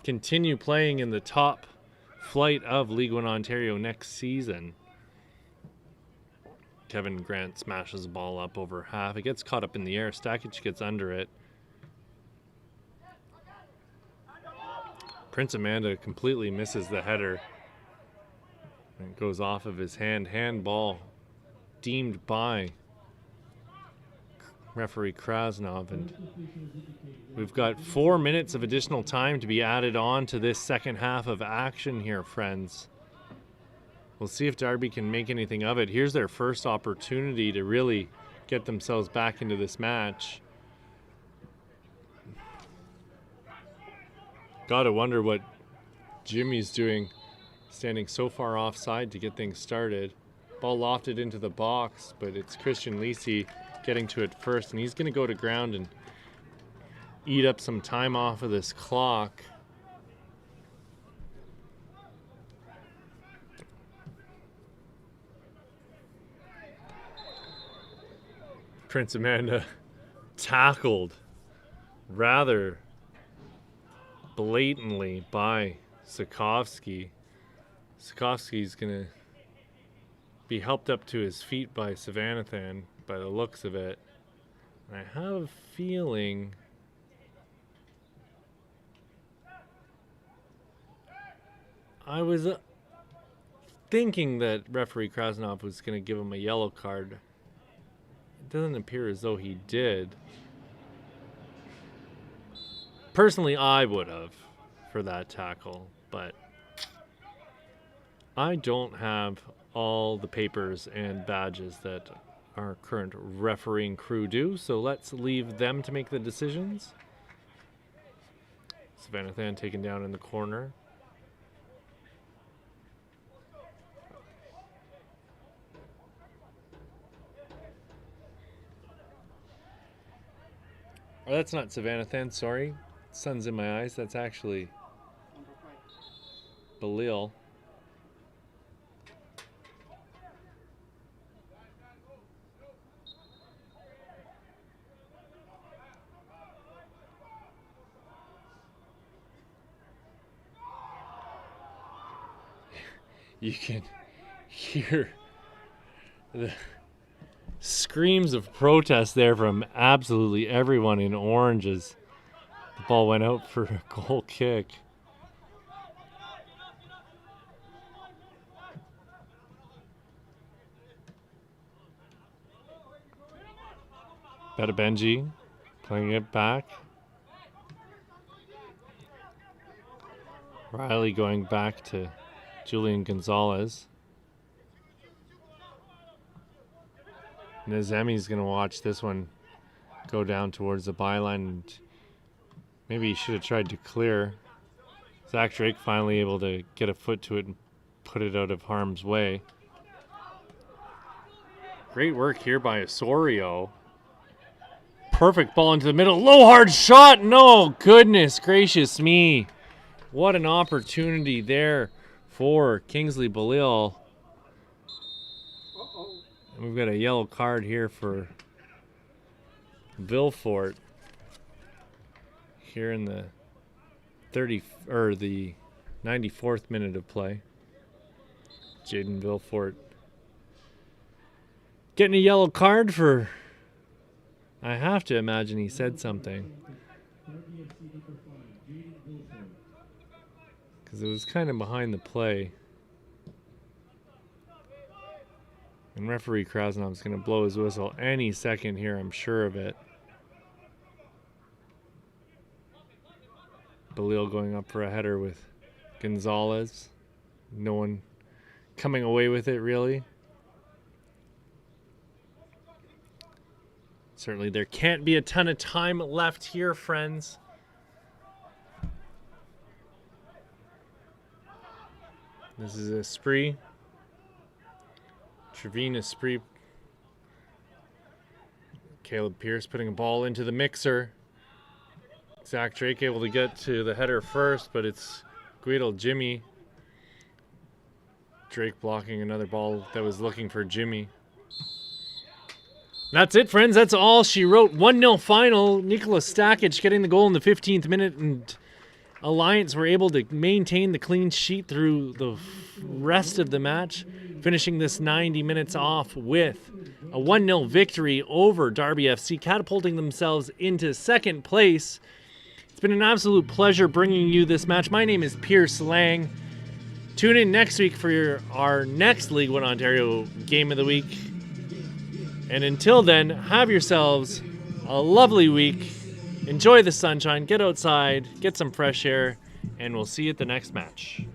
continue playing in the top flight of League One Ontario next season. Kevin Grant smashes the ball up over half. It gets caught up in the air. Stakic gets under it. Prince Amanda completely misses the header. And it goes off of his hand. Handball deemed by referee Krasnov. And we've got 4 minutes of additional time to be added on to this second half of action here, friends. We'll see if Darby can make anything of it. Here's their first opportunity to really get themselves back into this match. Gotta wonder what Jimmy's doing, standing so far offside to get things started. Ball lofted into the box, but it's Christian Lisi getting to it first, and he's going to go to ground and eat up some time off of this clock. Prince Amanda tackled rather blatantly by Sikovsky. Sikovsky's going to be helped up to his feet by Savannathan by the looks of it. And I have a feeling I was thinking that referee Krasnov was going to give him a yellow card. It doesn't appear as though he did. Personally, I would have for that tackle, but I don't have all the papers and badges that our current refereeing crew do, so let's leave them to make the decisions. Savannathan taken down in the corner. Oh, that's not Savannathan, sorry. Sun's in my eyes. That's actually Belil. You can hear the screams of protest there from absolutely everyone in orange as the ball went out for a goal kick. Badabenji playing it back. Riley going back to Julian Gonzalez. Nazemi's going to watch this one go down towards the byline, and maybe he should have tried to clear. Zach Drake finally able to get a foot to it and put it out of harm's way. Great work here by Osorio. Perfect ball into the middle. Low hard shot. No, goodness gracious me. What an opportunity there for Kingsley Balil. And we've got a yellow card here for Vilfort here in the 94th minute of play. Jaden Vilfort getting a yellow card for, I have to imagine he said something, because it was kind of behind the play. And referee Krasnov's going to blow his whistle any second here, I'm sure of it. Balil going up for a header with Gonzalez. No one coming away with it, really. Certainly there can't be a ton of time left here, friends. This is a spree. Trevine spree. Caleb Pierce putting a ball into the mixer. Zach Drake able to get to the header first, but it's Guido Jimmy. Drake blocking another ball that was looking for Jimmy. That's it, friends. That's all she wrote. 1-0 final. Nikola Stakic getting the goal in the 15th minute, and Alliance were able to maintain the clean sheet through the rest of the match, finishing this 90 minutes off with a 1-0 victory over Darby FC, catapulting themselves into second place. It's been an absolute pleasure bringing you this match. My name is Pierce Lang. Tune in next week for our next League One Ontario Game of the Week. And until then, have yourselves a lovely week. Enjoy the sunshine, get outside, get some fresh air, and we'll see you at the next match.